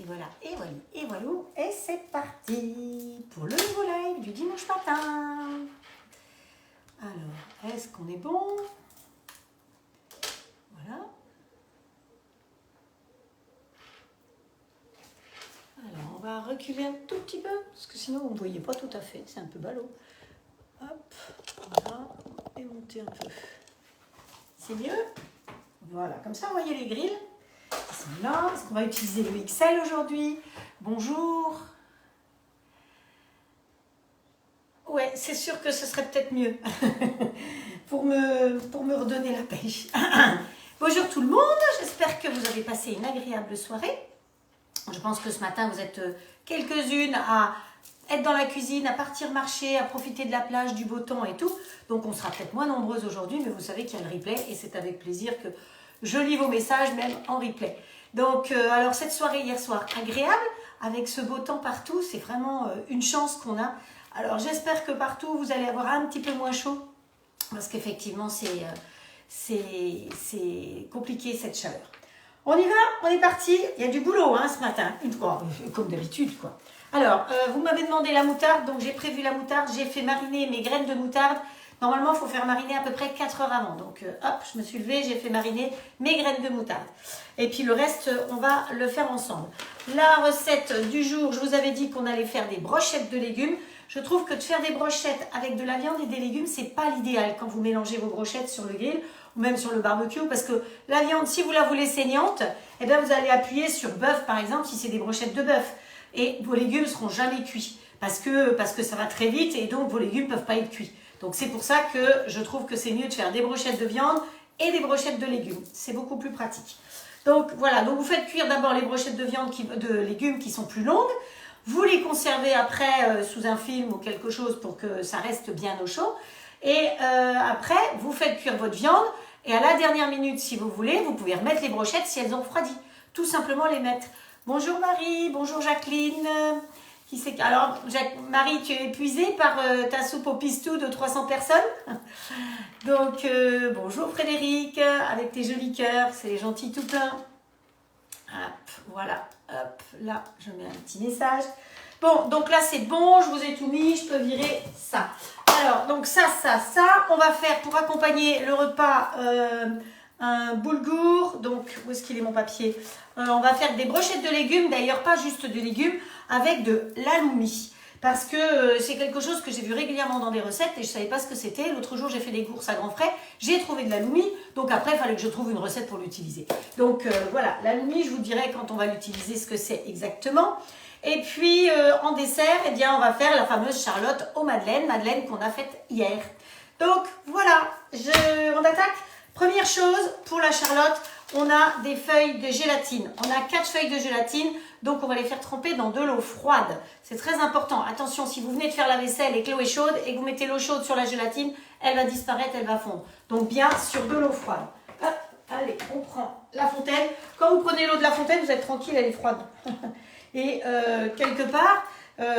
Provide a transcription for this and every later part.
Et voilà, et voilà, et voilà. Et c'est parti pour le nouveau live du dimanche matin. Alors, est-ce qu'on est bon? Voilà. Alors, on va reculer un tout petit peu, parce que sinon, vous ne voyez pas tout à fait. C'est un peu ballot. Hop, voilà. Et monter un peu. C'est mieux? Voilà, comme ça, vous voyez les grilles. Ils sont là, parce qu'on va utiliser le XL aujourd'hui. Bonjour. Ouais, c'est sûr que ce serait peut-être mieux pour me redonner la pêche. Bonjour tout le monde, j'espère que vous avez passé une agréable soirée. Je pense que ce matin, vous êtes quelques-unes à être dans la cuisine, à partir marcher, à profiter de la plage, du beau temps et tout. Donc on sera peut-être moins nombreuses aujourd'hui, mais vous savez qu'il y a le replay et c'est avec plaisir que je lis vos messages, même en replay. Donc, alors cette soirée hier soir, agréable, avec ce beau temps partout, c'est vraiment une chance qu'on a. Alors j'espère que partout, vous allez avoir un petit peu moins chaud, parce qu'effectivement, c'est compliqué cette chaleur. On y va, on est parti. Il y a du boulot ce matin, comme d'habitude quoi. Alors, vous m'avez demandé la moutarde, donc j'ai prévu la moutarde, j'ai fait mariner mes graines de moutarde. Normalement, il faut faire mariner à peu près 4 heures avant. Donc, hop, je me suis levée, j'ai fait mariner mes graines de moutarde. Et puis le reste, on va le faire ensemble. La recette du jour, je vous avais dit qu'on allait faire des brochettes de légumes. Je trouve que de faire des brochettes avec de la viande et des légumes, c'est pas l'idéal quand vous mélangez vos brochettes sur le grill ou même sur le barbecue, parce que la viande, si vous la voulez saignante, eh bien vous allez appuyer sur bœuf par exemple, si c'est des brochettes de bœuf. Et vos légumes ne seront jamais cuits, parce que ça va très vite et donc vos légumes ne peuvent pas être cuits. Donc c'est pour ça que je trouve que c'est mieux de faire des brochettes de viande et des brochettes de légumes. C'est beaucoup plus pratique. Donc voilà, donc vous faites cuire d'abord les brochettes de viande, de légumes qui sont plus longues. Vous les conservez après sous un film ou quelque chose pour que ça reste bien au chaud. Et après, vous faites cuire votre viande. Et à la dernière minute, si vous voulez, vous pouvez remettre les brochettes si elles ont refroidi. Tout simplement les mettre. Bonjour Marie, bonjour Jacqueline. Alors, Marie, tu es épuisée par ta soupe au pistou de 300 personnes. Donc, bonjour Frédéric, avec tes jolis cœurs, c'est gentil tout plein. Hop, voilà, hop, là, je mets un petit message. Bon, donc là, c'est bon, je vous ai tout mis, je peux virer ça. Alors, donc ça, on va faire pour accompagner le repas un boulgour. Donc, où est-ce qu'il est mon papier? On va faire des brochettes de légumes, d'ailleurs pas juste de légumes, avec de l'halloumi. Parce que c'est quelque chose que j'ai vu régulièrement dans des recettes et je ne savais pas ce que c'était. L'autre jour, j'ai fait des courses à grands frais, j'ai trouvé de l'halloumi. Donc après, il fallait que je trouve une recette pour l'utiliser. Donc voilà, l'halloumi, je vous dirai quand on va l'utiliser ce que c'est exactement. Et puis en dessert, eh bien, on va faire la fameuse charlotte aux madeleines qu'on a faite hier. Donc voilà, on attaque. Première chose, pour la charlotte, on a des feuilles de gélatine. On a 4 feuilles de gélatine, donc on va les faire tremper dans de l'eau froide. C'est très important. Attention, si vous venez de faire la vaisselle et que l'eau est chaude et que vous mettez l'eau chaude sur la gélatine, elle va disparaître, elle va fondre. Donc bien sur de l'eau froide. Hop, allez, on prend la fontaine. Quand vous prenez l'eau de la fontaine, vous êtes tranquille, elle est froide. Et quelque part,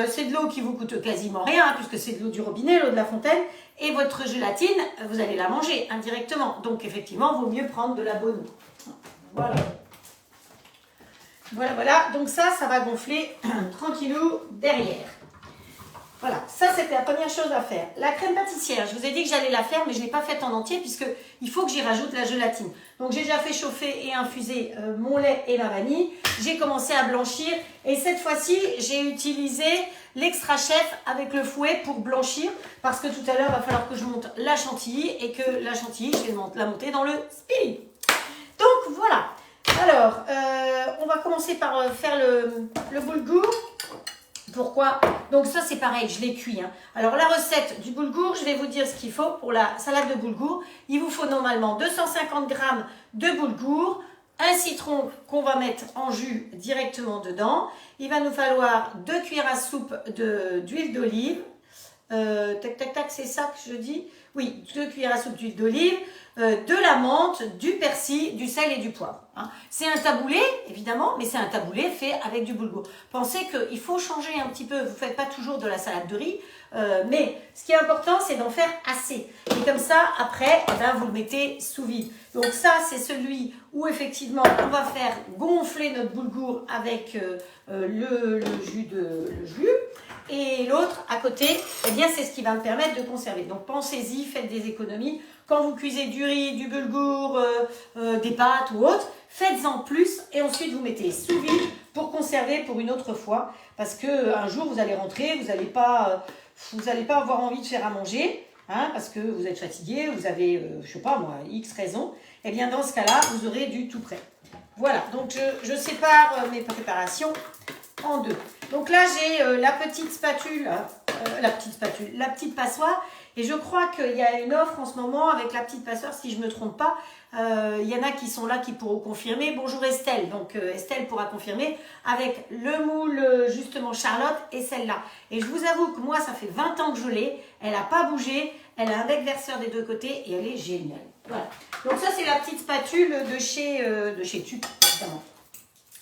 c'est de l'eau qui vous coûte quasiment rien, puisque c'est de l'eau du robinet, l'eau de la fontaine. Et votre gélatine, vous allez la manger indirectement. Donc effectivement, il vaut mieux prendre de la bonne eau. Voilà. Voilà. Donc ça va gonfler tranquillou derrière. Voilà, ça c'était la première chose à faire. La crème pâtissière, je vous ai dit que j'allais la faire, mais je ne l'ai pas faite en entier puisqu'il faut que j'y rajoute la gélatine. Donc j'ai déjà fait chauffer et infuser mon lait et la vanille. J'ai commencé à blanchir et cette fois-ci, j'ai utilisé l'extra chef avec le fouet pour blanchir parce que tout à l'heure, il va falloir que je monte la chantilly et que la chantilly, je vais la monter dans le spilly. Donc voilà. Alors, on va commencer par faire le boulgour. Pourquoi? Donc ça c'est pareil, je l'ai cuit. Alors la recette du boulgour, je vais vous dire ce qu'il faut pour la salade de boulgour. Il vous faut normalement 250 g de boulgour, un citron qu'on va mettre en jus directement dedans. Il va nous falloir 2 cuillères à soupe d'huile d'olive. C'est ça que je dis? Oui, 2 cuillères à soupe d'huile d'olive, de la menthe, du persil, du sel et du poivre. C'est un taboulé, évidemment, mais c'est un taboulé fait avec du boulgour. Pensez qu'il faut changer un petit peu, vous ne faites pas toujours de la salade de riz, mais ce qui est important, c'est d'en faire assez. Et comme ça, après, vous le mettez sous vide. Donc ça, c'est celui où effectivement on va faire gonfler notre boulgour avec le jus. Et l'autre à côté, eh bien c'est ce qui va me permettre de conserver. Donc pensez-y, faites des économies. Quand vous cuisez du riz, du boulgour, des pâtes ou autre, faites-en plus et ensuite vous mettez sous vide pour conserver pour une autre fois. Parce qu'un jour vous allez rentrer, vous n'allez pas avoir envie de faire à manger, hein, parce que vous êtes fatigué, vous avez, je sais pas moi, X raisons. Eh bien dans ce cas-là, vous aurez du tout prêt. Voilà, donc je sépare mes préparations en deux. Donc là, j'ai la petite passoire. Et je crois qu'il y a une offre en ce moment avec la petite passoire, si je ne me trompe pas. Il y en a qui sont là, qui pourront confirmer. Bonjour Estelle. Donc Estelle pourra confirmer avec le moule, justement, Charlotte et celle-là. Et je vous avoue que moi, ça fait 20 ans que je l'ai. Elle n'a pas bougé. Elle a un bec verseur des deux côtés et elle est géniale. Voilà. Donc ça, c'est la petite spatule de chez Tube, évidemment.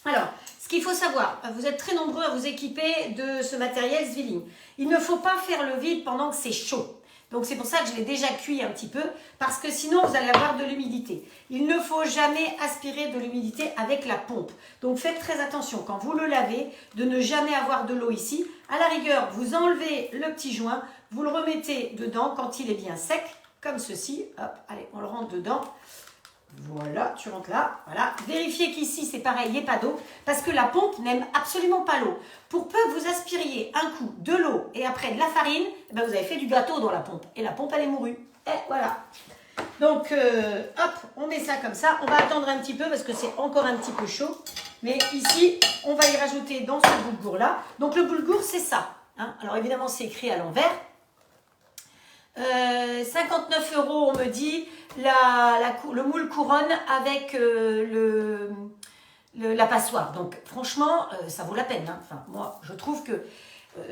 Alors, ce qu'il faut savoir, vous êtes très nombreux à vous équiper de ce matériel Zwilling. Il ne faut pas faire le vide pendant que c'est chaud. Donc c'est pour ça que je l'ai déjà cuit un petit peu, parce que sinon vous allez avoir de l'humidité. Il ne faut jamais aspirer de l'humidité avec la pompe. Donc faites très attention quand vous le lavez, de ne jamais avoir de l'eau ici. À la rigueur, vous enlevez le petit joint, vous le remettez dedans quand il est bien sec, comme ceci. Hop, allez, on le rentre dedans. Voilà, tu rentres là, voilà. Vérifiez qu'ici, c'est pareil, il n'y ait pas d'eau, parce que la pompe n'aime absolument pas l'eau. Pour peu que vous aspiriez un coup de l'eau et après de la farine, eh ben vous avez fait du gâteau dans la pompe. Et la pompe, elle est mourue. Et voilà. Donc, hop, on met ça comme ça. On va attendre un petit peu parce que c'est encore un petit peu chaud. Mais ici, on va y rajouter dans ce boulgour-là. Donc, le boulgour, c'est ça. Hein. Alors, évidemment, c'est écrit à l'envers. 59 €, on me dit, le moule couronne avec la passoire. Donc franchement, ça vaut la peine. Hein. Enfin, moi, je trouve que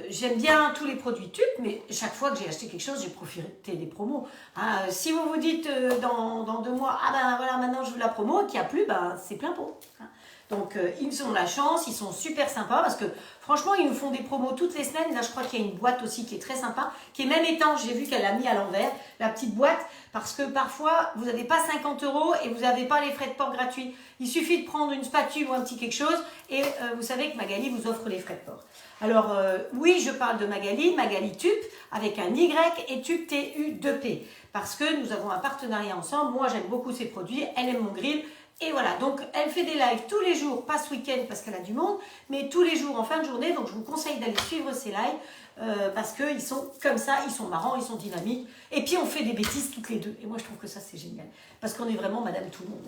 j'aime bien tous les produits Tube, mais chaque fois que j'ai acheté quelque chose, j'ai profité des promos. Hein, si vous vous dites dans 2 mois, ah ben voilà, maintenant je veux la promo, qu'il n'y a plus, ben c'est plein pot. Hein. Donc ils ont la chance, ils sont super sympas parce que franchement ils nous font des promos toutes les semaines. Là je crois qu'il y a une boîte aussi qui est très sympa, qui est même étanche, j'ai vu qu'elle l'a mis à l'envers, la petite boîte, parce que parfois vous n'avez pas 50 € et vous n'avez pas les frais de port gratuits. Il suffit de prendre une spatule ou un petit quelque chose et vous savez que Magali vous offre les frais de port. Alors oui, je parle de Magali Tube avec un Y et Tube TU2P parce que nous avons un partenariat ensemble. Moi j'aime beaucoup ses produits, elle aime mon grill. Et voilà, donc elle fait des lives tous les jours, pas ce week-end parce qu'elle a du monde, mais tous les jours en fin de journée. Donc je vous conseille d'aller suivre ces lives parce qu'ils sont comme ça, ils sont marrants, ils sont dynamiques. Et puis on fait des bêtises toutes les deux. Et moi je trouve que ça c'est génial parce qu'on est vraiment madame tout le monde.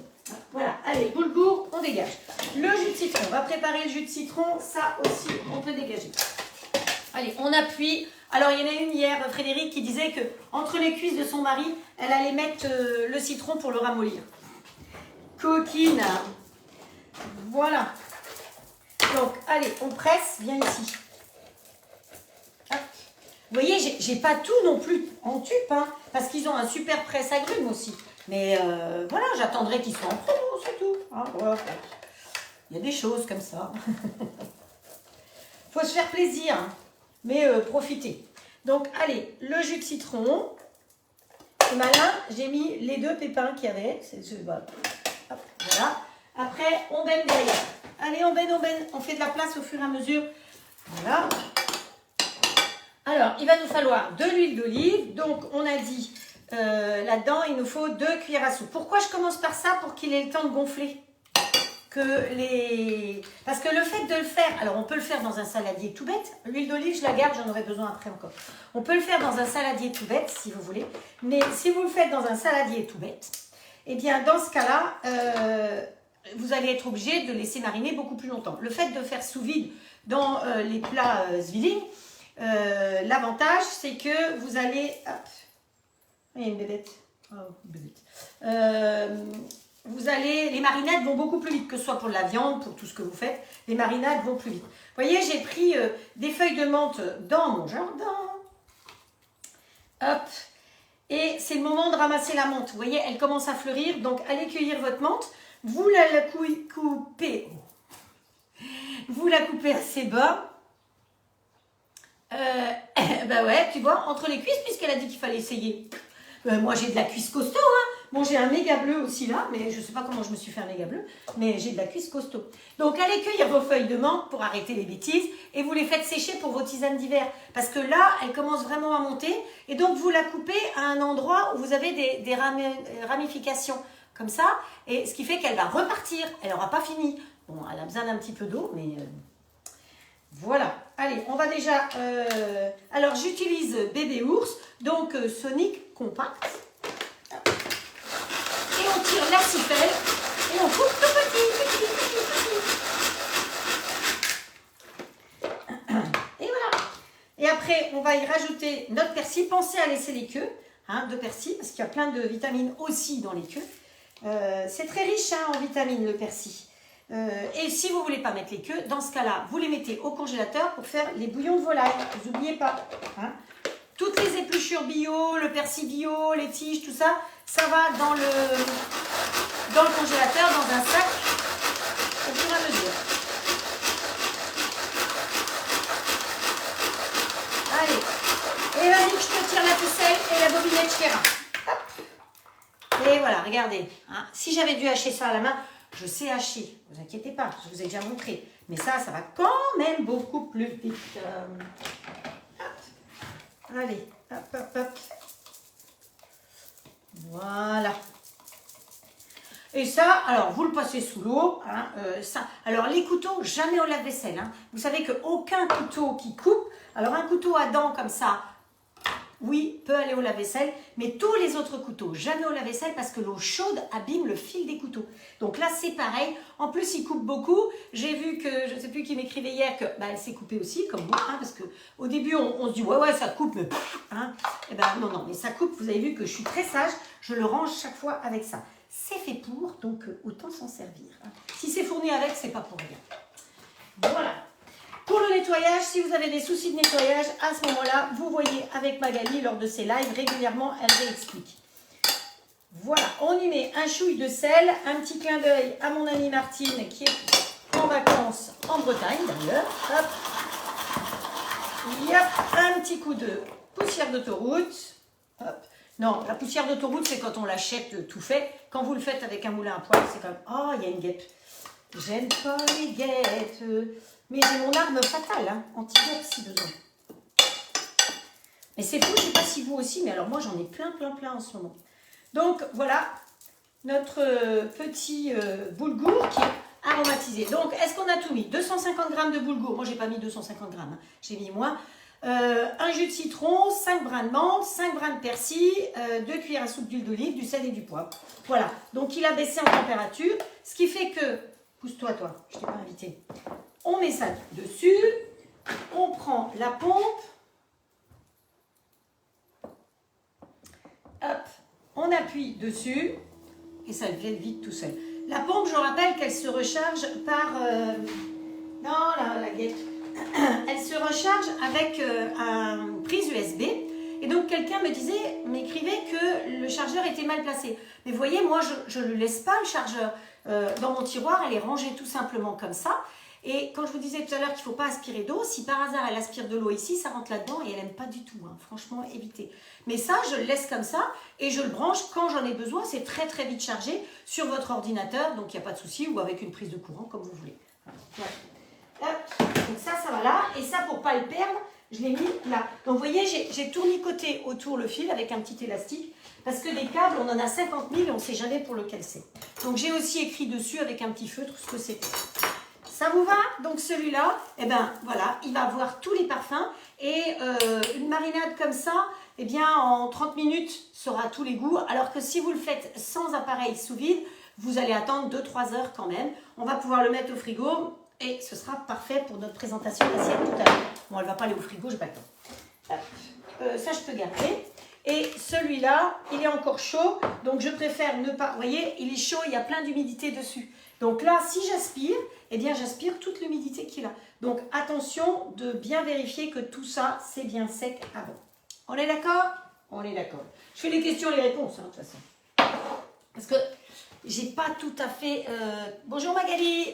Voilà, allez, boulgour, on dégage. Le jus de citron, on va préparer le jus de citron, ça aussi on peut dégager. Allez, on appuie. Alors il y en a une hier, Frédéric, qui disait que entre les cuisses de son mari, elle allait mettre le citron pour le ramollir. Coquine. Voilà. Donc, allez, on presse bien ici. Hop. Vous voyez, j'ai pas tout non plus en tube, hein, parce qu'ils ont un super presse-agrumes aussi. Mais voilà, j'attendrai qu'ils soient en promo, c'est tout. Hein, voilà. Il y a des choses comme ça. Faut se faire plaisir, hein, mais profitez. Donc, allez, le jus de citron. C'est malin, j'ai mis les 2 pépins qu'il y avait. Voilà. Après, on baigne derrière. Allez, on baigne. On fait de la place au fur et à mesure. Voilà. Alors, il va nous falloir de l'huile d'olive. Donc, on a dit là-dedans, il nous faut 2 cuillères à soupe. Pourquoi je commence par ça? Pour qu'il ait le temps de gonfler. Parce que le fait de le faire, alors on peut le faire dans un saladier tout bête. L'huile d'olive, je la garde, j'en aurai besoin après encore. On peut le faire dans un saladier tout bête, si vous voulez. Mais si vous le faites dans un saladier tout bête, eh bien, dans ce cas-là, vous allez être obligé de laisser mariner beaucoup plus longtemps. Le fait de faire sous vide dans les plats Zwilling, l'avantage, c'est que vous allez... Hop, il y a une bébête. Oh, une bébête. Les marinades vont beaucoup plus vite, que ce soit pour de la viande, pour tout ce que vous faites. Les marinades vont plus vite. Vous voyez, j'ai pris des feuilles de menthe dans mon jardin. Hop. Et c'est le moment de ramasser la menthe. Vous voyez, elle commence à fleurir. Donc, allez cueillir votre menthe. Vous la coupez. Vous la coupez assez bas. Ben ouais, tu vois, entre les cuisses, puisqu'elle a dit qu'il fallait essayer. Moi, j'ai de la cuisse costaud, hein. Bon, j'ai un méga bleu aussi là, mais je ne sais pas comment je me suis fait un méga bleu, mais j'ai de la cuisse costaud. Donc, allez cueillir vos feuilles de menthe pour arrêter les bêtises et vous les faites sécher pour vos tisanes d'hiver. Parce que là, elle commence vraiment à monter et donc vous la coupez à un endroit où vous avez des ramifications comme ça, et ce qui fait qu'elle va repartir. Elle n'aura pas fini. Bon, elle a besoin d'un petit peu d'eau, mais voilà. Allez, on va déjà... alors, j'utilise bébé ours, donc Sonic compact. Et on tire la sifelle et on coupe tout petit. Et voilà. Et après, on va y rajouter notre persil. Pensez à laisser les queues de persil, parce qu'il y a plein de vitamines aussi dans les queues. C'est très riche en vitamines, le persil. Et si vous ne voulez pas mettre les queues, dans ce cas-là, vous les mettez au congélateur pour faire les bouillons de volaille. Vous n'oubliez pas. Toutes les épluchures bio, le persil bio, les tiges, tout ça, ça va dans le congélateur, dans un sac, au fur et à mesure. Allez. Et vas-y que je te tire la ficelle et la bobinette Chiera. Hop. Et voilà, regardez. Si j'avais dû hacher ça à la main, je sais hacher, ne vous inquiétez pas, je vous ai déjà montré. Mais ça va quand même beaucoup plus vite. Hop. Allez, hop, hop, hop. Voilà. Et ça, alors, vous le passez sous l'eau. Alors, les couteaux, jamais au lave-vaisselle. Vous savez qu'aucun couteau qui coupe, alors un couteau à dents comme ça, oui, peut aller au lave-vaisselle, mais tous les autres couteaux, jamais au lave-vaisselle parce que l'eau chaude abîme le fil des couteaux. Donc là, c'est pareil. En plus, il coupe beaucoup. J'ai vu que, je ne sais plus qui m'écrivait hier, que elle s'est coupée aussi, comme moi, parce qu'au début, on se dit, ouais, ça coupe, mais eh ben, non, mais ça coupe. Vous avez vu que je suis très sage, je le range chaque fois avec ça. C'est fait pour, donc autant s'en servir. Si c'est fourni avec, c'est pas pour rien. Voilà. Pour le nettoyage, si vous avez des soucis de nettoyage, à ce moment-là, vous voyez avec Magali lors de ses lives, régulièrement, elle réexplique. Voilà, on y met un chouille de sel, un petit clin d'œil à mon amie Martine qui est en vacances en Bretagne d'ailleurs. Hop. Yep, un petit coup de poussière d'autoroute. Hop. Non, la poussière d'autoroute, c'est quand on l'achète tout fait. Quand vous le faites avec un moulin à poil, c'est comme... Oh, il y a une guêpe. J'aime pas les guêpes. Mais j'ai mon arme fatale, anti-guêpe si besoin. Mais c'est fou, je ne sais pas si vous aussi, mais alors moi j'en ai plein en ce moment. Donc voilà, notre petit boulgour qui est aromatisé. Donc est-ce qu'on a tout mis? 250 g de boulgour, moi j'ai pas mis 250 g, j'ai mis moins. Un jus de citron, 5 brins de menthe, 5 brins de persil, 2 cuillères à soupe d'huile d'olive, du sel et du poivre. Voilà, donc il a baissé en température, ce qui fait que... Pousse-toi, toi, je t'ai pas invité. On met ça dessus, on prend la pompe, hop, on appuie dessus et ça devient vite tout seul. La pompe, je rappelle qu'elle se recharge par... non, la guette. Elle se recharge avec une prise USB. Et donc, quelqu'un m'écrivait que le chargeur était mal placé. Mais vous voyez, moi, je ne le laisse pas, le chargeur. Dans mon tiroir, elle est rangée tout simplement comme ça. Et quand je vous disais tout à l'heure qu'il ne faut pas aspirer d'eau, si par hasard elle aspire de l'eau ici, ça rentre là-dedans et elle n'aime pas du tout. Franchement, évitez. Mais ça, je le laisse comme ça et je le branche quand j'en ai besoin. C'est très vite chargé sur votre ordinateur, donc il n'y a pas de souci, ou avec une prise de courant, comme vous voulez. Voilà. Hop. Donc ça va là. Et ça, pour ne pas le perdre, je l'ai mis là. Donc vous voyez, j'ai tournicoté autour le fil avec un petit élastique. Parce que des câbles, on en a 50 000 et on ne sait jamais pour lequel c'est. Donc j'ai aussi écrit dessus avec un petit feutre ce que c'était. Ça vous va? Donc celui-là, eh ben voilà, il va avoir tous les parfums et une marinade comme ça, eh bien en 30 minutes, sera tous les goûts. Alors que si vous le faites sans appareil sous vide, vous allez attendre 2-3 heures quand même. On va pouvoir le mettre au frigo et ce sera parfait pour notre présentation d'assiette tout à l'heure. Bon, elle ne va pas aller au frigo, j'ai pas le temps. Ça, je peux garder. Et celui-là, il est encore chaud, donc je préfère ne pas... Vous voyez, il est chaud, il y a plein d'humidité dessus. Donc là, si j'aspire, eh bien j'aspire toute l'humidité qu'il a. Donc attention de bien vérifier que tout ça, c'est bien sec avant. On est d'accord? On est d'accord. Je fais les questions et les réponses, de toute façon. Parce que j'ai pas tout à fait... Bonjour Magali.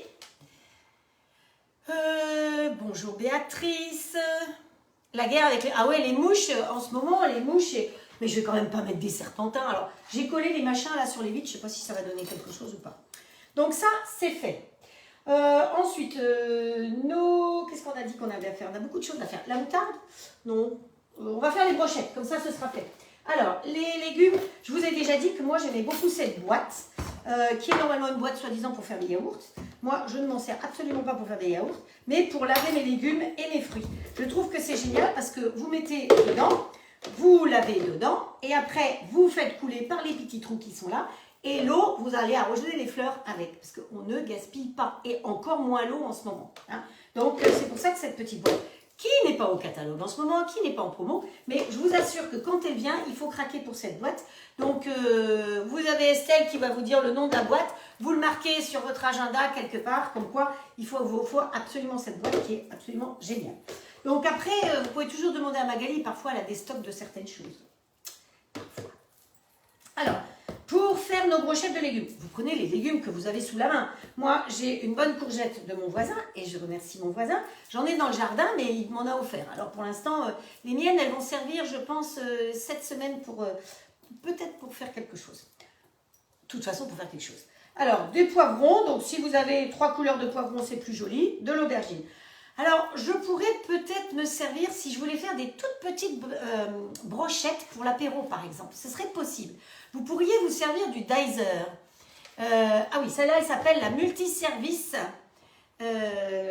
Bonjour Béatrice. La guerre avec les... Ah ouais, les mouches, en ce moment, les mouches, Mais je vais quand même pas mettre des serpentins. Alors, j'ai collé les machins là sur les vitres. Je sais pas si ça va donner quelque chose ou pas. Donc ça, c'est fait. Ensuite, qu'est-ce qu'on a dit qu'on avait à faire? On a beaucoup de choses à faire. La moutarde? Non. On va faire les brochettes, comme ça ce sera fait. Alors, les légumes, je vous ai déjà dit que moi j'aimais beaucoup cette boîte, qui est normalement une boîte soi-disant pour faire des yaourts. Moi, je ne m'en sers absolument pas pour faire des yaourts, mais pour laver mes légumes et mes fruits. Je trouve que c'est génial parce que vous mettez dedans, vous lavez dedans, et après vous faites couler par les petits trous qui sont là, et l'eau, vous allez arroser les fleurs avec, parce qu'on ne gaspille pas, et encore moins l'eau en ce moment. Hein. Donc, c'est pour ça que cette petite boîte, qui n'est pas au catalogue en ce moment, qui n'est pas en promo, mais je vous assure que quand elle vient, il faut craquer pour cette boîte. Donc, vous avez Estelle qui va vous dire le nom de la boîte, vous le marquez sur votre agenda quelque part, comme quoi il faut absolument cette boîte qui est absolument géniale. Donc après, vous pouvez toujours demander à Magali, parfois elle a des stocks de certaines choses. Parfois. Alors, pour faire nos brochettes de légumes, vous prenez les légumes que vous avez sous la main. Moi, j'ai une bonne courgette de mon voisin, et je remercie mon voisin. J'en ai dans le jardin, mais il m'en a offert. Alors pour l'instant, les miennes, elles vont servir, je pense, cette semaine pour peut-être pour faire quelque chose. De toute façon, pour faire quelque chose. Alors, des poivrons. Donc, si vous avez 3 couleurs de poivrons, c'est plus joli. De l'aubergine. Alors, je pourrais peut-être me servir si je voulais faire des toutes petites brochettes pour l'apéro, par exemple. Ce serait possible. Vous pourriez vous servir du Dicer. Ah oui, celle-là, elle s'appelle la multiservice.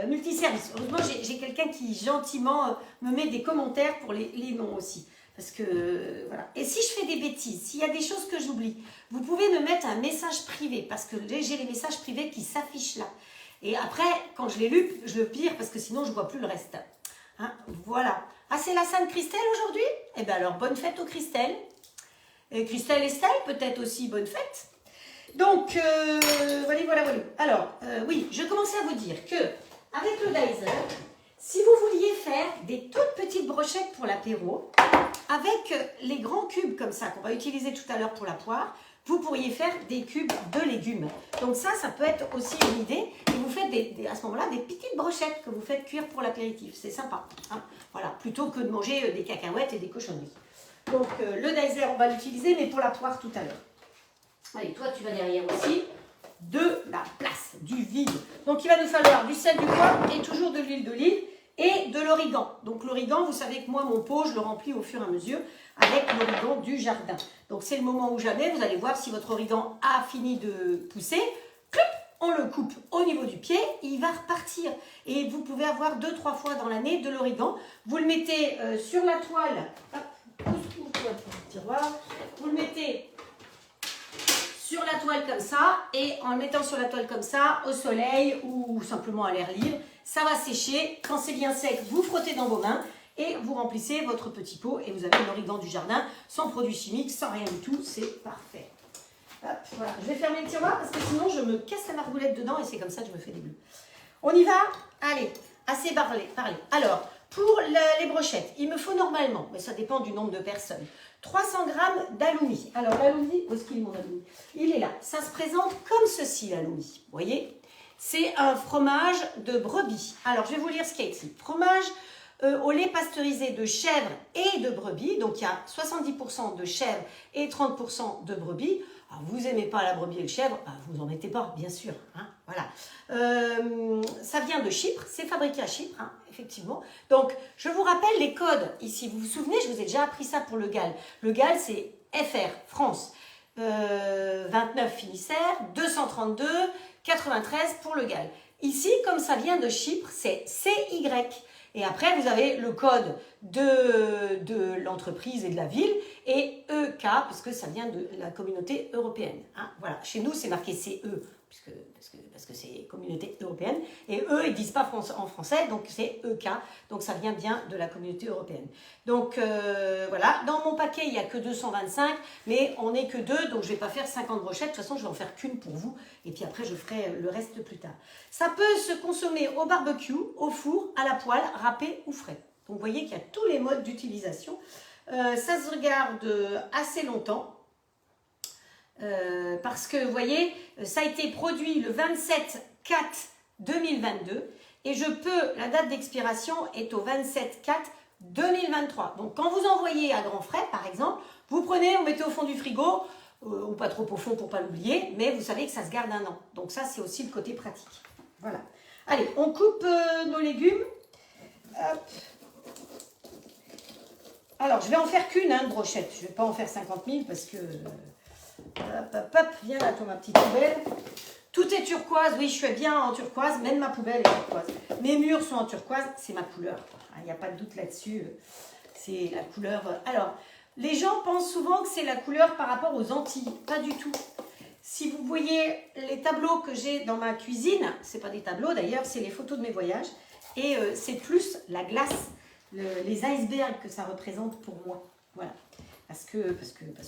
Multiservice. Heureusement, j'ai quelqu'un qui gentiment me met des commentaires pour les noms aussi. Parce que, voilà. Et si je fais des bêtises, s'il y a des choses que j'oublie, vous pouvez me mettre un message privé. Parce que j'ai les messages privés qui s'affichent là. Et après, quand je les lu, je le pire parce que sinon, je ne vois plus le reste. Hein, voilà. Ah, c'est la Sainte Christelle aujourd'hui? Eh bien alors, bonne fête aux Christelle. Et Christelle Estelle, peut-être aussi, bonne fête. Donc, voilà. Alors, oui, je commençais à vous dire que avec le Dicer, si vous vouliez faire des toutes petites brochettes pour l'apéro, avec les grands cubes comme ça, qu'on va utiliser tout à l'heure pour la poire, vous pourriez faire des cubes de légumes. Donc ça peut être aussi une idée. Et vous faites à ce moment-là des petites brochettes que vous faites cuire pour l'apéritif. C'est sympa. Hein, voilà, plutôt que de manger des cacahuètes et des cochonneries. Donc le Dicer, on va l'utiliser, mais pour la poire tout à l'heure. Allez, toi tu vas derrière aussi. De la place, du vide. Donc il va nous falloir du sel, du poivre et toujours de l'huile d'olive et de l'origan. Donc l'origan, vous savez que moi, mon pot, je le remplis au fur et à mesure avec l'origan du jardin. Donc c'est le moment où jamais, vous allez voir si votre origan a fini de pousser. Cloup, on le coupe au niveau du pied, il va repartir. Et vous pouvez avoir 2-3 fois dans l'année de l'origan. Vous le mettez sur la toile. Hop, tiroir. Vous le mettez sur la toile comme ça, et en le mettant sur la toile comme ça, au soleil ou simplement à l'air libre, ça va sécher. Quand c'est bien sec, vous frottez dans vos mains et vous remplissez votre petit pot et vous avez l'origan du jardin sans produits chimiques, sans rien du tout, c'est parfait. Hop, voilà. Je vais fermer le tiroir parce que sinon je me casse la margoulette dedans et c'est comme ça que je me fais des bulles. On y va? Allez, assez parlé. Alors, pour les brochettes, il me faut normalement, mais ça dépend du nombre de personnes, 300 g d'aloumi. Alors l'aloumi, où est-ce qu'il est mon aloumi? Il est là. Ça se présente comme ceci l'aloumi. Vous voyez? C'est un fromage de brebis. Alors je vais vous lire ce qu'il y a écrit. Fromage au lait pasteurisé de chèvre et de brebis. Donc il y a 70% de chèvre et 30% de brebis. Alors, vous n'aimez pas la brebis et le chèvre, vous n'en mettez pas, bien sûr. Hein, voilà. Ça vient de Chypre, c'est fabriqué à Chypre, hein, effectivement. Donc, je vous rappelle les codes ici. Vous vous souvenez, je vous ai déjà appris ça pour le GAL. Le GAL, c'est FR, France, 29 Finistère, 232, 93 pour le GAL. Ici, comme ça vient de Chypre, c'est CY. Et après, vous avez le code de l'entreprise et de la ville et EK, parce que ça vient de la communauté européenne. Hein, voilà. Chez nous, c'est marqué CE, parce que c'est communauté européenne. Et eux, ils ne disent pas en français, donc c'est EK. Donc ça vient bien de la communauté européenne. Donc voilà. Dans mon paquet, il n'y a que 225, mais on n'est que 2, donc je ne vais pas faire 50 brochettes. De toute façon, je vais en faire qu'une pour vous. Et puis après, je ferai le reste plus tard. Ça peut se consommer au barbecue, au four, à la poêle, râpé ou frais. Donc vous voyez qu'il y a tous les modes d'utilisation. Ça se regarde assez longtemps. Parce que vous voyez, ça a été produit le 27/4/2022 et la date d'expiration est au 27/4/2023. 2023. Donc, quand vous envoyez à grands frais, par exemple, vous prenez, vous mettez au fond du frigo, ou pas trop au fond pour ne pas l'oublier, mais vous savez que ça se garde 1 an. Donc, ça, c'est aussi le côté pratique. Voilà. Allez, on coupe nos légumes. Hop. Alors, je vais en faire qu'une, de brochette. Je ne vais pas en faire 50 000 parce que... Hop, hop, hop, viens là, toi, ma petite poubelle. Tout est turquoise, oui, je suis bien en turquoise, même ma poubelle est turquoise. Mes murs sont en turquoise, c'est ma couleur. Il n'y a pas de doute là-dessus, c'est la couleur. Alors, les gens pensent souvent que c'est la couleur par rapport aux Antilles, pas du tout. Si vous voyez les tableaux que j'ai dans ma cuisine, c'est pas des tableaux d'ailleurs, c'est les photos de mes voyages, et c'est plus la glace, les icebergs que ça représente pour moi. Voilà. Parce que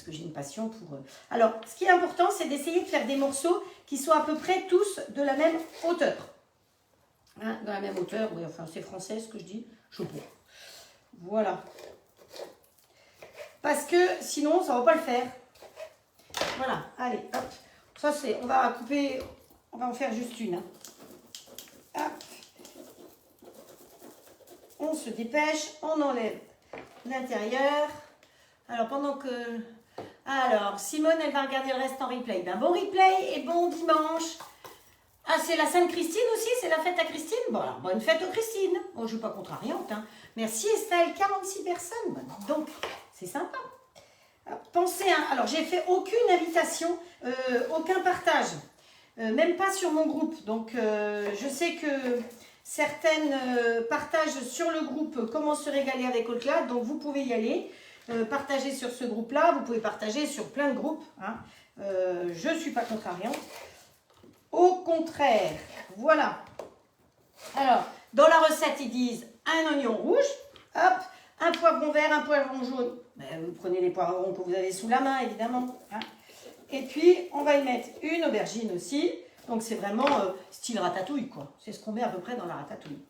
j'ai une passion pour... Alors, ce qui est important, c'est d'essayer de faire des morceaux qui soient à peu près tous de la même hauteur. Hein, de la même hauteur, oui, enfin, c'est français ce que je dis. Je sais pas. Voilà. Parce que sinon, ça ne va pas le faire. Voilà, allez, hop. Ça, c'est... On va couper... On va en faire juste une. Hein. Hop. On se dépêche, on enlève l'intérieur... Alors, pendant que... Alors, Simone, elle va regarder le reste en replay. Ben, bon replay et bon dimanche. Ah, c'est la Sainte-Christine aussi? C'est la fête à Christine? Bon, alors, bonne fête aux Christine. Bon, je ne suis pas contrariante. Hein. Merci Estelle, 46 personnes. Donc, c'est sympa. Pensez, hein, alors, j'ai fait aucune invitation, aucun partage. Même pas sur mon groupe. Donc, je sais que certaines partagent sur le groupe Comment se régaler avec All-Clad. Donc, vous pouvez y aller. Partager sur ce groupe-là, vous pouvez partager sur plein de groupes. Hein. Je ne suis pas contrariante. Au contraire, voilà. Alors, dans la recette, ils disent un oignon rouge, hop, un poivron vert, un poivron jaune. Ben, vous prenez les poivrons que vous avez sous la main, évidemment. Hein. Et puis, on va y mettre une aubergine aussi. Donc, c'est vraiment style ratatouille, quoi. C'est ce qu'on met à peu près dans la ratatouille.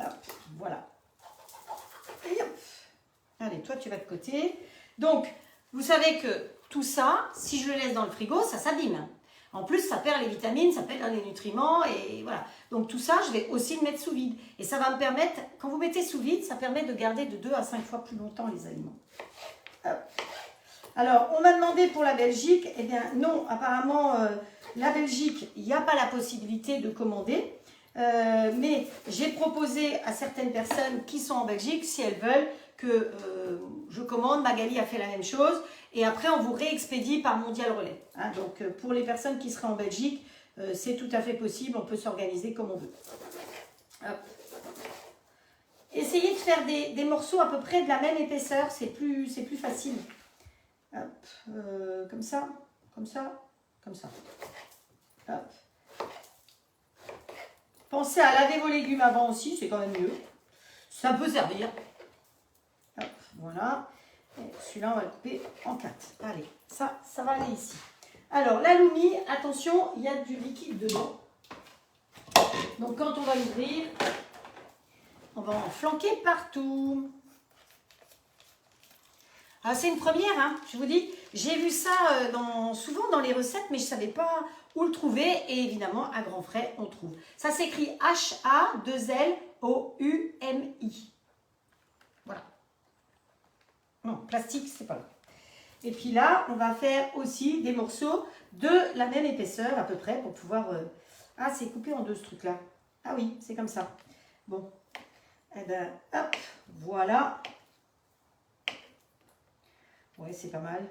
Hop, voilà. Et hop. Allez, toi, tu vas de côté. Donc, vous savez que tout ça, si je le laisse dans le frigo, ça s'abîme. En plus, ça perd les vitamines, ça perd les nutriments, et voilà. Donc, tout ça, je vais aussi le mettre sous vide. Et ça va me permettre, quand vous mettez sous vide, ça permet de garder de 2 à 5 fois plus longtemps les aliments. Hop. Alors, on m'a demandé pour la Belgique. Eh bien, non, apparemment, la Belgique, il n'y a pas la possibilité de commander. Mais j'ai proposé à certaines personnes qui sont en Belgique, si elles veulent, que je commande. Magali a fait la même chose. Et après, on vous réexpédie par Mondial Relais. Hein, donc, pour les personnes qui seraient en Belgique, c'est tout à fait possible. On peut s'organiser comme on veut. Hop. Essayez de faire des morceaux à peu près de la même épaisseur. C'est plus facile. Hop. Comme ça, comme ça, comme ça. Hop. Pensez à laver vos légumes avant aussi. C'est quand même mieux. Ça peut servir. Hop, voilà. Celui-là, on va le couper en 4. Allez, ça va aller ici. Alors, l'aloumi, attention, il y a du liquide dedans. Donc, quand on va l'ouvrir, on va en flanquer partout. Ah, c'est une première, hein, je vous dis. J'ai vu ça souvent dans les recettes, mais je ne savais pas où le trouver. Et évidemment, à grands frais, on trouve. Ça s'écrit H-A-2-L-O-U-M-I. Voilà. Non, plastique, c'est pas là. Et puis là, on va faire aussi des morceaux de la même épaisseur à peu près pour pouvoir... Ah, c'est coupé en deux ce truc-là. Ah oui, c'est comme ça. Bon. Eh ben, hop, voilà. Ouais, c'est pas mal.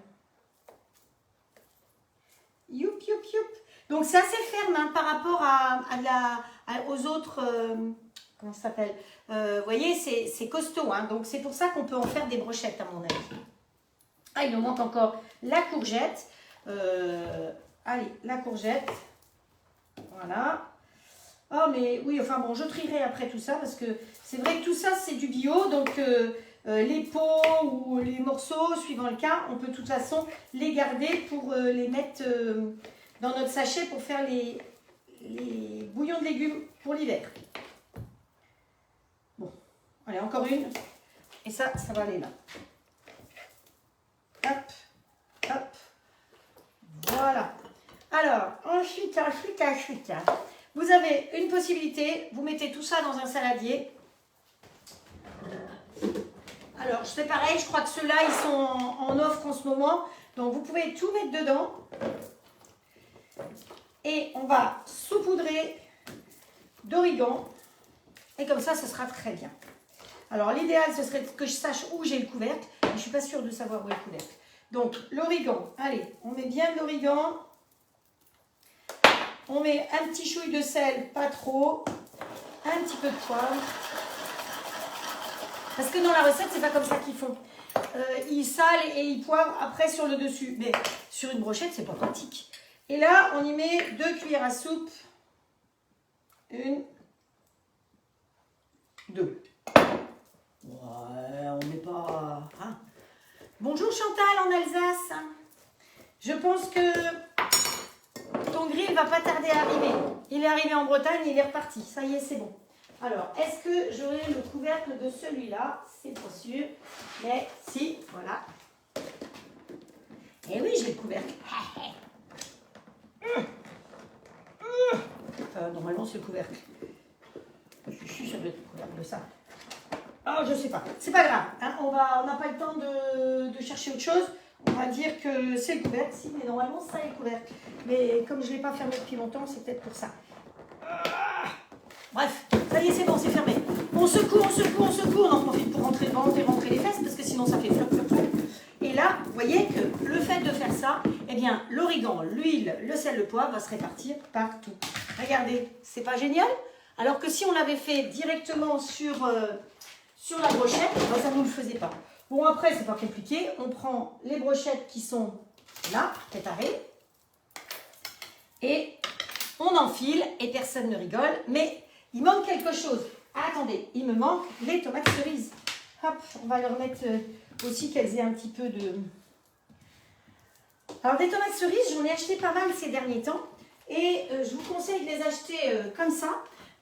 Youp, youp, youp. Donc, c'est assez ferme hein, par rapport aux autres... comment ça s'appelle? Vous voyez, c'est costaud. Hein, donc, c'est pour ça qu'on peut en faire des brochettes, à mon avis. Ah, il nous manque encore la courgette. Allez, la courgette. Voilà. Oh, mais oui, enfin bon, je trierai après tout ça parce que c'est vrai que tout ça, c'est du bio. Donc, les pots ou les morceaux, suivant le cas, on peut de toute façon les garder pour les mettre dans notre sachet pour faire les bouillons de légumes pour l'hiver. Bon, allez, encore une. Et ça va aller là. Hop, hop. Voilà. Alors, ensuite, vous avez une possibilité. Vous mettez tout ça dans un saladier. Alors, je fais pareil, je crois que ceux-là, ils sont en offre en ce moment. Donc, vous pouvez tout mettre dedans. Et on va saupoudrer d'origan. Et comme ça, ce sera très bien. Alors, l'idéal, ce serait que je sache où j'ai le couvercle. Mais je ne suis pas sûre de savoir où est le couvercle. Donc, l'origan. Allez, on met bien de l'origan. On met un petit chouille de sel, pas trop. Un petit peu de poivre. Parce que dans la recette, c'est pas comme ça qu'ils font. Ils salent et ils poivrent après sur le dessus. Mais sur une brochette, c'est pas pratique. Et là, on y met 2 cuillères à soupe. 1, 2. Ouais, on n'est pas... Hein. Bonjour Chantal en Alsace. Je pense que ton grill va pas tarder à arriver. Il est arrivé en Bretagne, il est reparti. Ça y est, c'est bon. Alors, est-ce que j'aurai le couvercle de celui-là? C'est pas sûr. Mais si, voilà. Et oui, j'ai le couvercle. Normalement, c'est le couvercle. Je suis sûre de le couvercle de ça. Ah, je sais pas. C'est pas grave. Hein. On n'a pas le temps de chercher autre chose. On va dire que c'est le couvercle. Si, mais normalement, ça est le couvercle. Mais comme je ne l'ai pas fermé depuis longtemps, c'est peut-être pour ça. Bref, ça y est, c'est bon, c'est fermé. On secoue, on secoue, on secoue. On en profite pour rentrer les fesses parce que sinon, ça fait flop, flop, flop. Et là, vous voyez que le fait de faire ça, eh bien, l'origan, l'huile, le sel, le poivre va se répartir partout. Regardez, c'est pas génial? Alors que si on l'avait fait directement sur la brochette, ben, ça ne nous le faisait pas. Bon, après, c'est pas compliqué. On prend les brochettes qui sont là, préparées, et on enfile, et personne ne rigole, mais il manque quelque chose. Ah, attendez, il me manque les tomates cerises. Hop, on va leur mettre aussi qu'elles aient un petit peu de... Alors, des tomates cerises, j'en ai acheté pas mal ces derniers temps. Et je vous conseille de les acheter comme ça.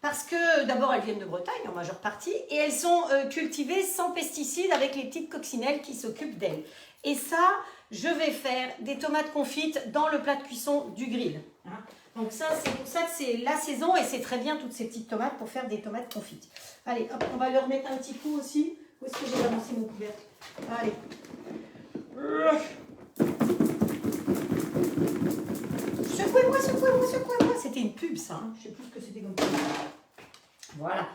Parce que d'abord, elles viennent de Bretagne en majeure partie. Et elles sont cultivées sans pesticides avec les petites coccinelles qui s'occupent d'elles. Et ça, je vais faire des tomates confites dans le plat de cuisson du grill. Hein. Donc ça, c'est pour ça que c'est la saison. Et c'est très bien toutes ces petites tomates pour faire des tomates confites. Allez, hop, on va leur mettre un petit coup aussi. Où est-ce que j'ai balancé mon couvercle? Allez. Secouez-moi, secouez-moi, secouez-moi. C'était une pub, ça. Hein. Je ne sais plus ce que c'était comme pub. Voilà.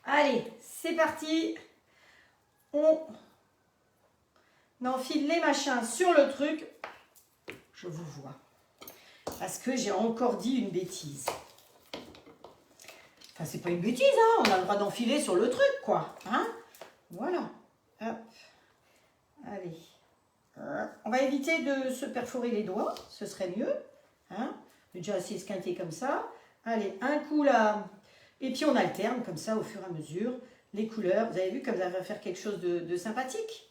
Allez, c'est parti. On enfile les machins sur le truc. Je vous vois. Parce que j'ai encore dit une bêtise. Enfin, c'est pas une bêtise, hein. On a le droit d'enfiler sur le truc, quoi. Hein? Voilà. Hop. Allez. On va éviter de se perforer les doigts. Ce serait mieux. Hein? Déjà assez esquinté comme ça. Allez, un coup là. Et puis on alterne comme ça au fur et à mesure les couleurs. Vous avez vu comme ça va faire quelque chose de sympathique.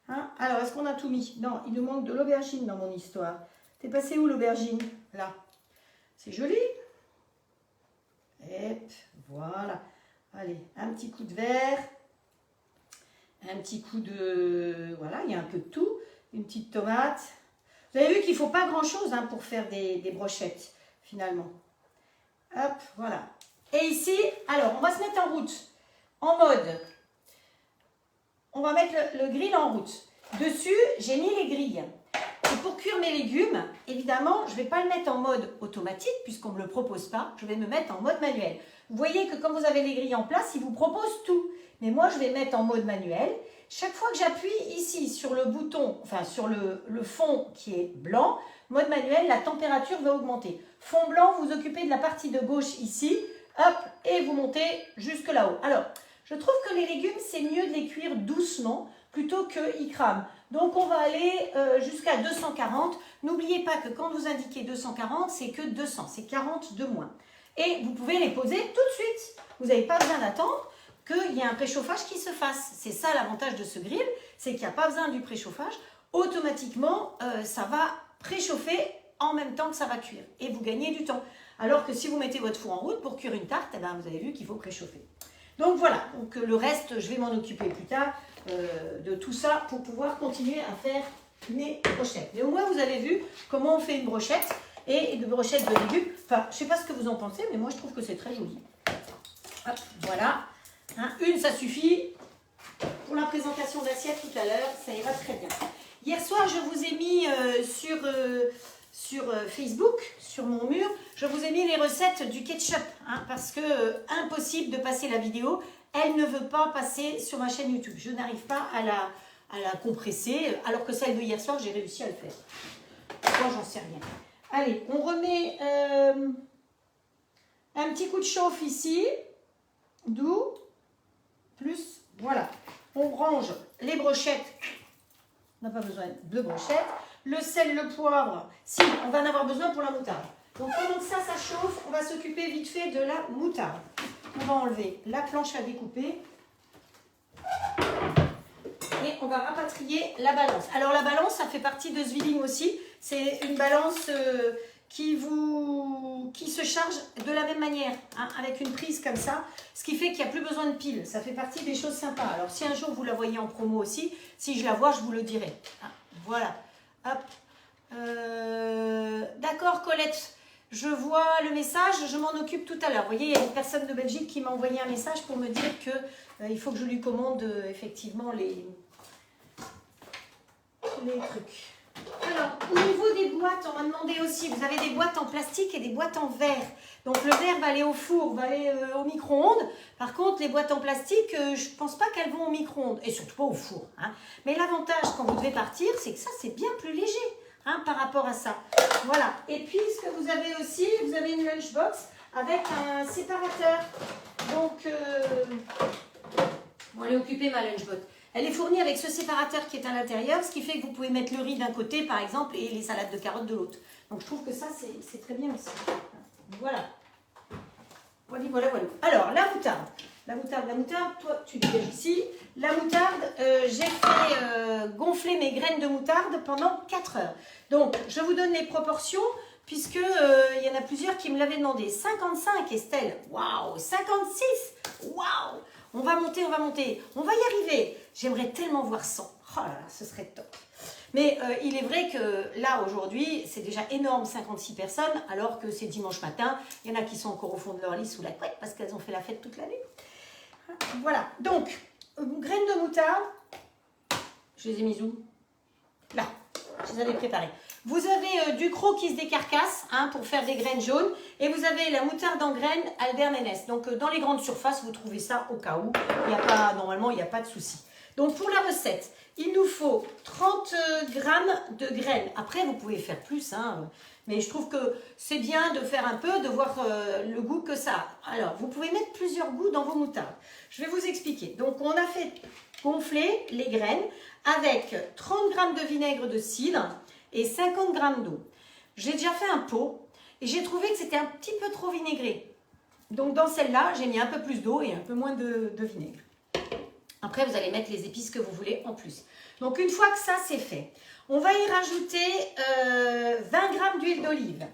Hein? Alors, est-ce qu'on a tout mis? Non, il nous manque de l'aubergine dans mon histoire. T'es passé où l'aubergine? Là. C'est joli. Et voilà. Allez, un petit coup de vert. Un petit coup de... Voilà, il y a un peu de tout. Une petite tomate. Vous avez vu qu'il ne faut pas grand-chose hein, pour faire des brochettes, finalement. Hop, voilà. Et ici, alors, on va se mettre en route. En mode, on va mettre le grill en route. Dessus, j'ai mis les grilles. Et pour cuire mes légumes, évidemment, je ne vais pas le mettre en mode automatique, puisqu'on ne me le propose pas. Je vais me mettre en mode manuel. Vous voyez que quand vous avez les grilles en place, ils vous proposent tout. Mais moi, je vais mettre en mode manuel. Chaque fois que j'appuie ici sur le bouton, enfin sur le fond qui est blanc, mode manuel, la température va augmenter. Fond blanc, vous occupez de la partie de gauche ici, hop, et vous montez jusque là-haut. Alors, je trouve que les légumes, c'est mieux de les cuire doucement plutôt qu'ils crament. Donc, on va aller jusqu'à 240. N'oubliez pas que quand vous indiquez 240, c'est que 200, c'est 40 de moins. Et vous pouvez les poser tout de suite. Vous n'avez pas besoin d'attendre qu'il y ait un préchauffage qui se fasse. C'est ça l'avantage de ce grill, c'est qu'il n'y a pas besoin du préchauffage. Automatiquement, ça va préchauffer en même temps que ça va cuire. Et vous gagnez du temps. Alors que si vous mettez votre four en route pour cuire une tarte, eh ben, vous avez vu qu'il faut préchauffer. Donc voilà, donc, le reste, je vais m'en occuper plus tard de tout ça pour pouvoir continuer à faire mes brochettes. Mais au moins, vous avez vu comment on fait une brochette et une brochette de légumes. Enfin, je ne sais pas ce que vous en pensez, mais moi, je trouve que c'est très joli. Hop, voilà. Hein, une, ça suffit pour la présentation d'assiette tout à l'heure, ça ira très bien. Hier soir, je vous ai mis sur Facebook, sur mon mur, je vous ai mis les recettes du ketchup, hein, parce que impossible de passer la vidéo, elle ne veut pas passer sur ma chaîne YouTube. Je n'arrive pas à la compresser, alors que celle de hier soir, j'ai réussi à le faire. Moi, j'en sais rien. Allez, on remet un petit coup de chauffe ici, doux, plus, voilà. On range les brochettes, on n'a pas besoin de brochettes. Le sel, le poivre, si, on va en avoir besoin pour la moutarde. Donc pendant que ça chauffe, on va s'occuper vite fait de la moutarde. On va enlever la planche à découper. Et on va rapatrier la balance. Alors la balance, ça fait partie de Zwilling aussi. C'est une balance qui se charge de la même manière, hein, avec une prise comme ça. Ce qui fait qu'il n'y a plus besoin de pile. Ça fait partie des choses sympas. Alors si un jour vous la voyez en promo aussi, si je la vois, je vous le dirai. Ah, voilà. Hop. D'accord Colette, je vois le message, je m'en occupe tout à l'heure. Vous voyez, il y a une personne de Belgique qui m'a envoyé un message pour me dire que il faut que je lui commande effectivement les trucs. Alors, au niveau des boîtes, on m'a demandé aussi, vous avez des boîtes en plastique et des boîtes en verre. Donc le verre va aller au four, va aller au micro-ondes. Par contre, les boîtes en plastique, je ne pense pas qu'elles vont au micro-ondes. Et surtout pas au four, hein. Mais l'avantage quand vous devez partir, c'est que ça, c'est bien plus léger, hein, par rapport à ça. Voilà. Et puis, ce que vous avez aussi, vous avez une lunchbox avec un séparateur. Donc, on va aller occuper ma lunchbox. Elle est fournie avec ce séparateur qui est à l'intérieur, ce qui fait que vous pouvez mettre le riz d'un côté, par exemple, et les salades de carottes de l'autre. Donc, je trouve que ça, c'est très bien aussi. Voilà. Voilà. Alors, la moutarde, toi, tu dégage ici. La moutarde, j'ai fait gonfler mes graines de moutarde pendant 4 heures. Donc, je vous donne les proportions, puisque il y en a plusieurs qui me l'avaient demandé. 55, Estelle. Waouh. 56. Waouh. On va monter. On va y arriver. J'aimerais tellement voir 100. Oh là là, ce serait top. Mais il est vrai que là, aujourd'hui, c'est déjà énorme, 56 personnes, alors que c'est dimanche matin. Il y en a qui sont encore au fond de leur lit sous la couette parce qu'elles ont fait la fête toute l'année. Voilà. Donc, graines de moutarde. Je les ai mises où? Là. Je les avais préparées. Vous avez du croc qui se décarcasse, hein, pour faire des graines jaunes. Et vous avez la moutarde en graines Albert Ménès. Donc, dans les grandes surfaces, vous trouvez ça au cas où. Normalement, il n'y a pas de souci. Donc, pour la recette, il nous faut 30 grammes de graines. Après, vous pouvez faire plus, hein, mais je trouve que c'est bien de faire un peu, de voir le goût que ça a. Alors, vous pouvez mettre plusieurs goûts dans vos moutardes. Je vais vous expliquer. Donc, on a fait gonfler les graines avec 30 grammes de vinaigre de cidre et 50 grammes d'eau. J'ai déjà fait un pot et j'ai trouvé que c'était un petit peu trop vinaigré. Donc, dans celle-là, j'ai mis un peu plus d'eau et un peu moins de vinaigre. Après, vous allez mettre les épices que vous voulez en plus. Donc, une fois que ça, c'est fait, on va y rajouter 20 grammes d'huile d'olive.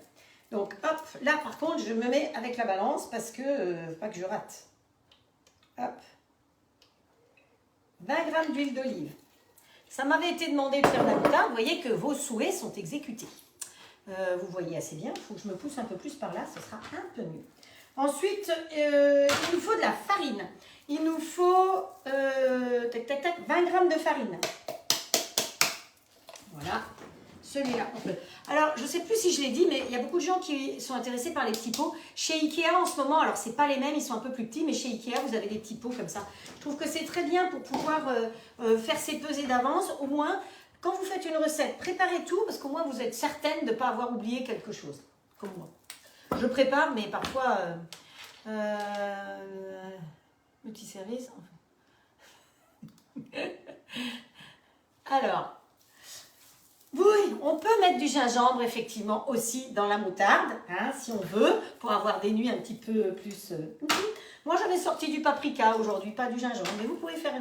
Donc, hop, là, par contre, je me mets avec la balance parce que, pas que je rate. Hop. 20 grammes d'huile d'olive. Ça m'avait été demandé de faire de la moutarde. Vous voyez que vos souhaits sont exécutés. Vous voyez assez bien. Il faut que je me pousse un peu plus par là. Ce sera un peu mieux. Ensuite, il nous faut de la farine. Il nous faut 20 grammes de farine. Voilà, celui-là. Alors, je ne sais plus si je l'ai dit, mais il y a beaucoup de gens qui sont intéressés par les petits pots. Chez Ikea, en ce moment, alors, ce n'est pas les mêmes, ils sont un peu plus petits, mais chez Ikea, vous avez des petits pots comme ça. Je trouve que c'est très bien pour pouvoir faire ses pesées d'avance. Au moins, quand vous faites une recette, préparez tout, parce qu'au moins, vous êtes certaine de ne pas avoir oublié quelque chose. Comme moi. Je prépare, mais parfois... petit service. Alors, oui, on peut mettre du gingembre effectivement aussi dans la moutarde, hein, si on veut, pour avoir des nuits un petit peu plus... Moi, j'avais sorti du paprika aujourd'hui, pas du gingembre, mais vous pouvez faire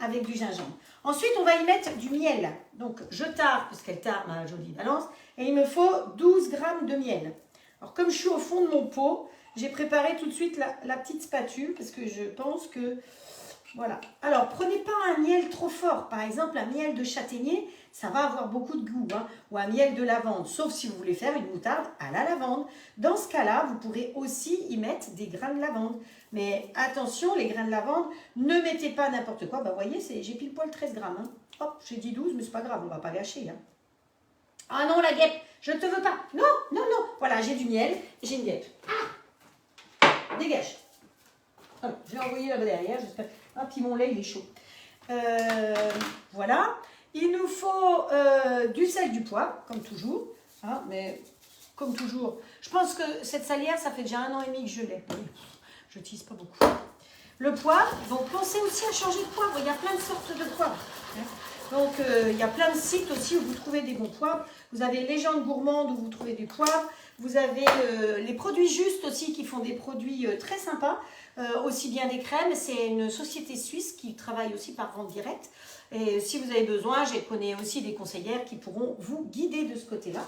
avec du gingembre. Ensuite, on va y mettre du miel. Donc, je tare, puisqu'elle tare ma jolie balance, et il me faut 12 grammes de miel. Alors, comme je suis au fond de mon pot, j'ai préparé tout de suite la petite spatule parce que je pense que Voilà. Alors, prenez pas un miel trop fort. Par exemple, un miel de châtaignier, ça va avoir beaucoup de goût. Hein. Ou un miel de lavande, sauf si vous voulez faire une moutarde à la lavande. Dans ce cas-là, vous pourrez aussi y mettre des grains de lavande. Mais attention, les grains de lavande, ne mettez pas n'importe quoi. Bah, vous voyez, j'ai pile poil 13 grammes. Hein. Hop, j'ai dit 12, mais c'est pas grave, on va pas gâcher. Hein. Ah non, la guêpe, je ne te veux pas. Non, non, non. Voilà, j'ai du miel et j'ai une guêpe. Ah, dégage. Alors, je vais envoyer là-bas derrière, j'espère. Ah, puis mon lait, il est chaud. Voilà. Il nous faut du sel, du poivre, comme toujours. Hein, mais comme toujours. Je pense que cette salière, ça fait déjà 1 an et demi que je l'ai. Je n'utilise pas beaucoup. Le poivre, donc pensez aussi à changer de poivre. Il y a plein de sortes de poivres. Hein. Donc, il y a plein de sites aussi où vous trouvez des bons poivres. Vous avez Légende Gourmande où vous trouvez des poivres. Vous avez les produits justes aussi qui font des produits très sympas. Aussi bien des crèmes, c'est une société suisse qui travaille aussi par vente directe. Et si vous avez besoin, je connais aussi des conseillères qui pourront vous guider de ce côté-là.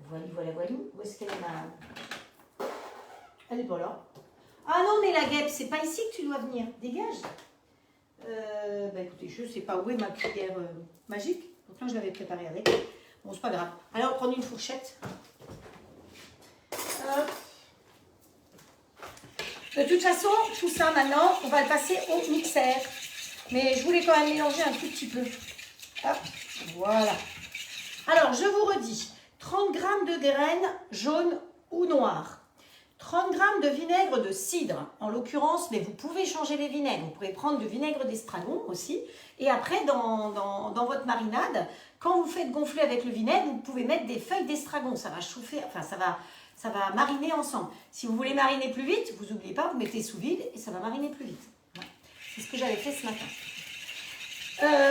Voilà, voilà, voilà. Où est-ce qu'elle est ma... Elle est pas là. Ah non, mais la guêpe, c'est pas ici que tu dois venir. Dégage. Bah écoutez, je sais pas où est ma cuillère magique. Donc là, je l'avais préparée avec. Bon, c'est pas grave. Allez, on va prendre une fourchette. Hop. De toute façon, tout ça maintenant, on va le passer au mixeur. Mais je voulais quand même mélanger un tout petit peu. Hop, voilà. Alors, je vous redis, 30 g de graines jaunes ou noires. 30 g de vinaigre de cidre, en l'occurrence, mais vous pouvez changer les vinaigres. Vous pouvez prendre du vinaigre d'estragon aussi. Et après, dans votre marinade, quand vous faites gonfler avec le vinaigre, vous pouvez mettre des feuilles d'estragon. Ça va chauffer, enfin ça va mariner ensemble. Si vous voulez mariner plus vite, vous n'oubliez pas, vous mettez sous vide et ça va mariner plus vite. Ouais. C'est ce que j'avais fait ce matin.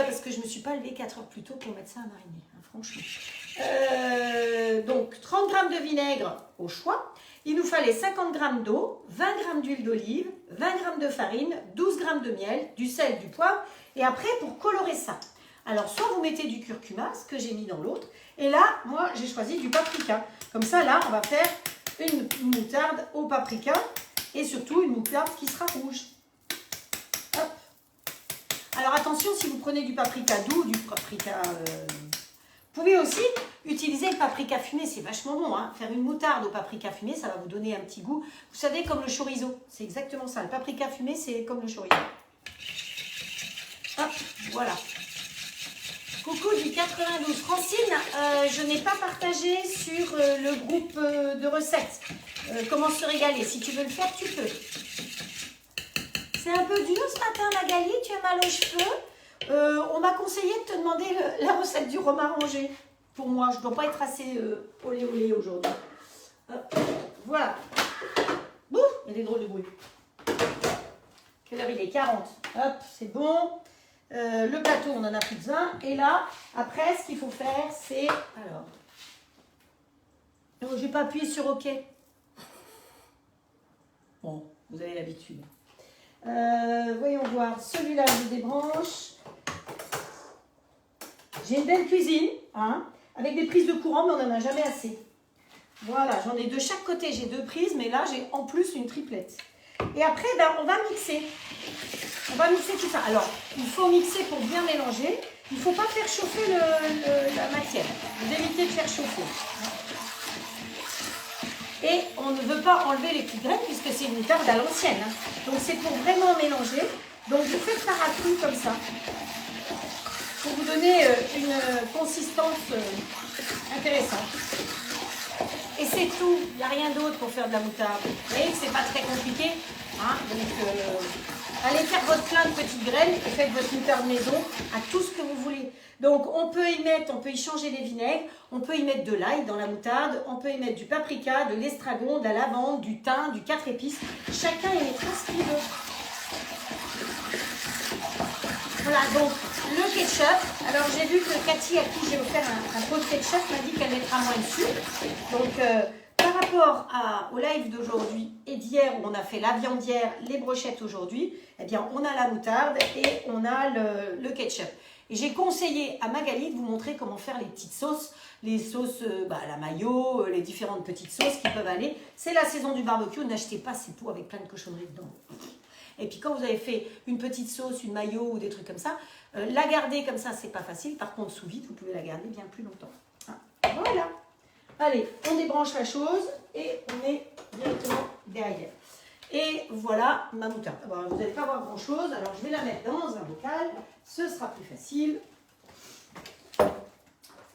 Parce que je ne me suis pas levée 4 heures plus tôt pour mettre ça à mariner, hein, franchement. Donc 30 g de vinaigre au choix. Il nous fallait 50 g d'eau, 20 g d'huile d'olive, 20 g de farine, 12 g de miel, du sel, du poivre. Et après, pour colorer ça, alors soit vous mettez du curcuma, ce que j'ai mis dans l'autre. Et là, moi, j'ai choisi du paprika. Comme ça, là, on va faire une moutarde au paprika. Et surtout, une moutarde qui sera rouge. Hop. Alors attention, si vous prenez du paprika doux, du paprika... Vous pouvez aussi utiliser le paprika fumé, c'est vachement bon. Hein. Faire une moutarde au paprika fumé, ça va vous donner un petit goût. Vous savez, comme le chorizo, c'est exactement ça. Le paprika fumé, c'est comme le chorizo. Hop, voilà. Coucou du 92. Francine, je n'ai pas partagé sur le groupe de recettes. Comment se régaler. Si tu veux le faire, tu peux. C'est un peu dur ce matin, Magali, tu as mal aux cheveux. On m'a conseillé de te demander la recette du romarin rongé. Pour moi, je ne dois pas être assez olé olé aujourd'hui. Voilà. Bouf, il y a des drôles de bruit. Quelle heure il est? 40. Hop, c'est bon. Le plateau, on en a plus besoin. Et là, après, ce qu'il faut faire, c'est... Alors... Non, je n'ai pas appuyé sur OK. Bon, vous avez l'habitude. Voyons voir. Celui-là, je le débranche. J'ai une belle cuisine, hein, avec des prises de courant, mais on n'en a jamais assez. Voilà, j'en ai de chaque côté. J'ai 2 prises, mais là, j'ai en plus une triplette. Et après, ben, on va mixer. On va mixer tout ça. Alors, il faut mixer pour bien mélanger. Il ne faut pas faire chauffer la matière. Vous évitez de faire chauffer. Et on ne veut pas enlever les petites graines puisque c'est une moutarde à l'ancienne. Hein. Donc, c'est pour vraiment mélanger. Donc, vous faites par à cru comme ça. Pour vous donner une consistance intéressante. Et c'est tout. Il n'y a rien d'autre pour faire de la moutarde. Vous voyez que ce n'est pas très compliqué. Hein. Donc, allez faire votre plein de petites graines et faites votre moutarde maison à tout ce que vous voulez. Donc, on peut y changer les vinaigres, on peut y mettre de l'ail dans la moutarde, on peut y mettre du paprika, de l'estragon, de la lavande, du thym, du 4 épices. Chacun y mettra ce qu'il veut. Voilà, donc le ketchup. Alors, j'ai vu que Cathy, à qui j'ai offert un pot de ketchup, m'a dit qu'elle mettra moins de sucre. Donc, par rapport au live d'aujourd'hui et d'hier où on a fait la viandière, les brochettes aujourd'hui, eh bien on a la moutarde et on a le ketchup. Et j'ai conseillé à Magali de vous montrer comment faire les petites sauces, les sauces à la mayo, les différentes petites sauces qui peuvent aller. C'est la saison du barbecue, n'achetez pas ces pots avec plein de cochonneries dedans. Et puis quand vous avez fait une petite sauce, une mayo ou des trucs comme ça, la garder comme ça, c'est pas facile. Par contre, sous vide, vous pouvez la garder bien plus longtemps. Ah, voilà. Allez, on débranche la chose et on est directement derrière. Et voilà ma moutarde. Bon, vous n'allez pas voir grand chose, alors je vais la mettre dans un bocal, ce sera plus facile.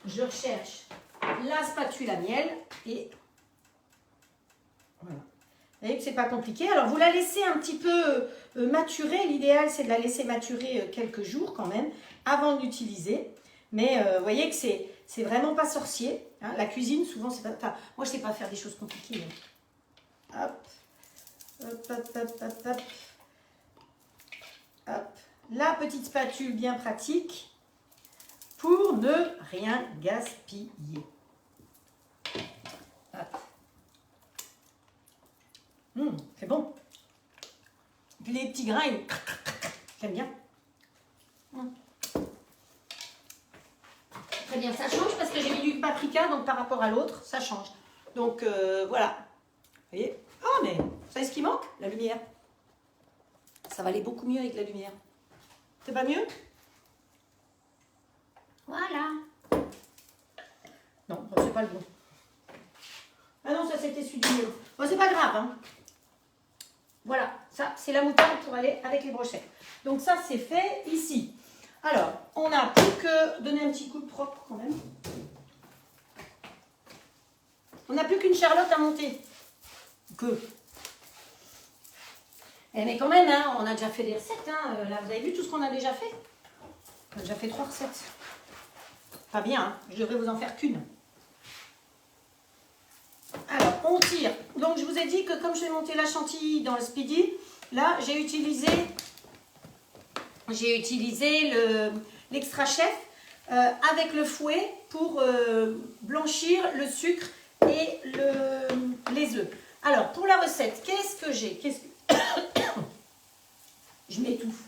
Je recherche la spatule à miel et voilà. Vous voyez que c'est pas compliqué. Alors vous la laissez un petit peu maturer. L'idéal c'est de la laisser maturer quelques jours quand même avant de l'utiliser. Mais vous voyez que c'est vraiment pas sorcier. Hein. La cuisine souvent c'est pas. Enfin, moi je sais pas faire des choses compliquées. Hein. Hop. Hop, hop, hop, hop, hop. Hop. La petite spatule bien pratique pour ne rien gaspiller. Hop. C'est bon. Puis les petits grains, j'aime bien. Très bien, ça change parce que j'ai mis du paprika, donc par rapport à l'autre, ça change. Donc voilà. Vous voyez? Oh, mais vous savez ce qui manque? La lumière. Ça va aller beaucoup mieux avec la lumière. C'est pas mieux? Voilà. Non, c'est pas le bon. Ah non, ça c'était celui du milieu. Bon, c'est pas grave. Hein. Voilà, ça c'est la moutarde pour aller avec les brochettes. Donc ça c'est fait ici. Alors, on n'a plus que donner un petit coup de propre quand même. On n'a plus qu'une charlotte à monter. Mais quand même, hein, on a déjà fait des recettes. Hein. Là, vous avez vu tout ce qu'on a déjà fait? On a déjà fait 3 recettes. Pas bien, hein. Je devrais vous en faire qu'une. Alors, on tire. Donc, je vous ai dit que comme je vais monter la chantilly dans le speedy, là, j'ai utilisé l'extra chef avec le fouet pour blanchir le sucre et les œufs. Alors, pour la recette, qu'est-ce que j'ai? Je m'étouffe.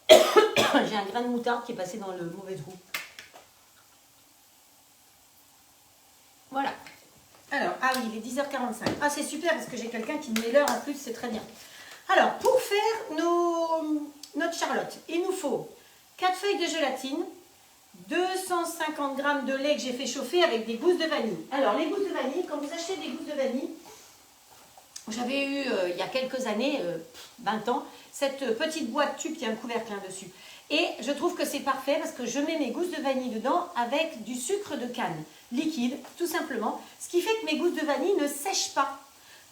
J'ai un grain de moutarde qui est passé dans le mauvais trou. Voilà. Alors, ah oui, il est 10h45. Ah, c'est super parce que j'ai quelqu'un qui me met l'heure en plus, c'est très bien. Alors, pour faire notre charlotte, il nous faut 4 feuilles de gélatine, 250 g de lait que j'ai fait chauffer avec des gousses de vanille. Alors, les gousses de vanille, quand vous achetez des gousses de vanille, j'avais eu, il y a quelques années, 20 ans, cette petite boîte tube qui a un couvercle dessus. Et je trouve que c'est parfait parce que je mets mes gousses de vanille dedans avec du sucre de canne liquide, tout simplement. Ce qui fait que mes gousses de vanille ne sèchent pas.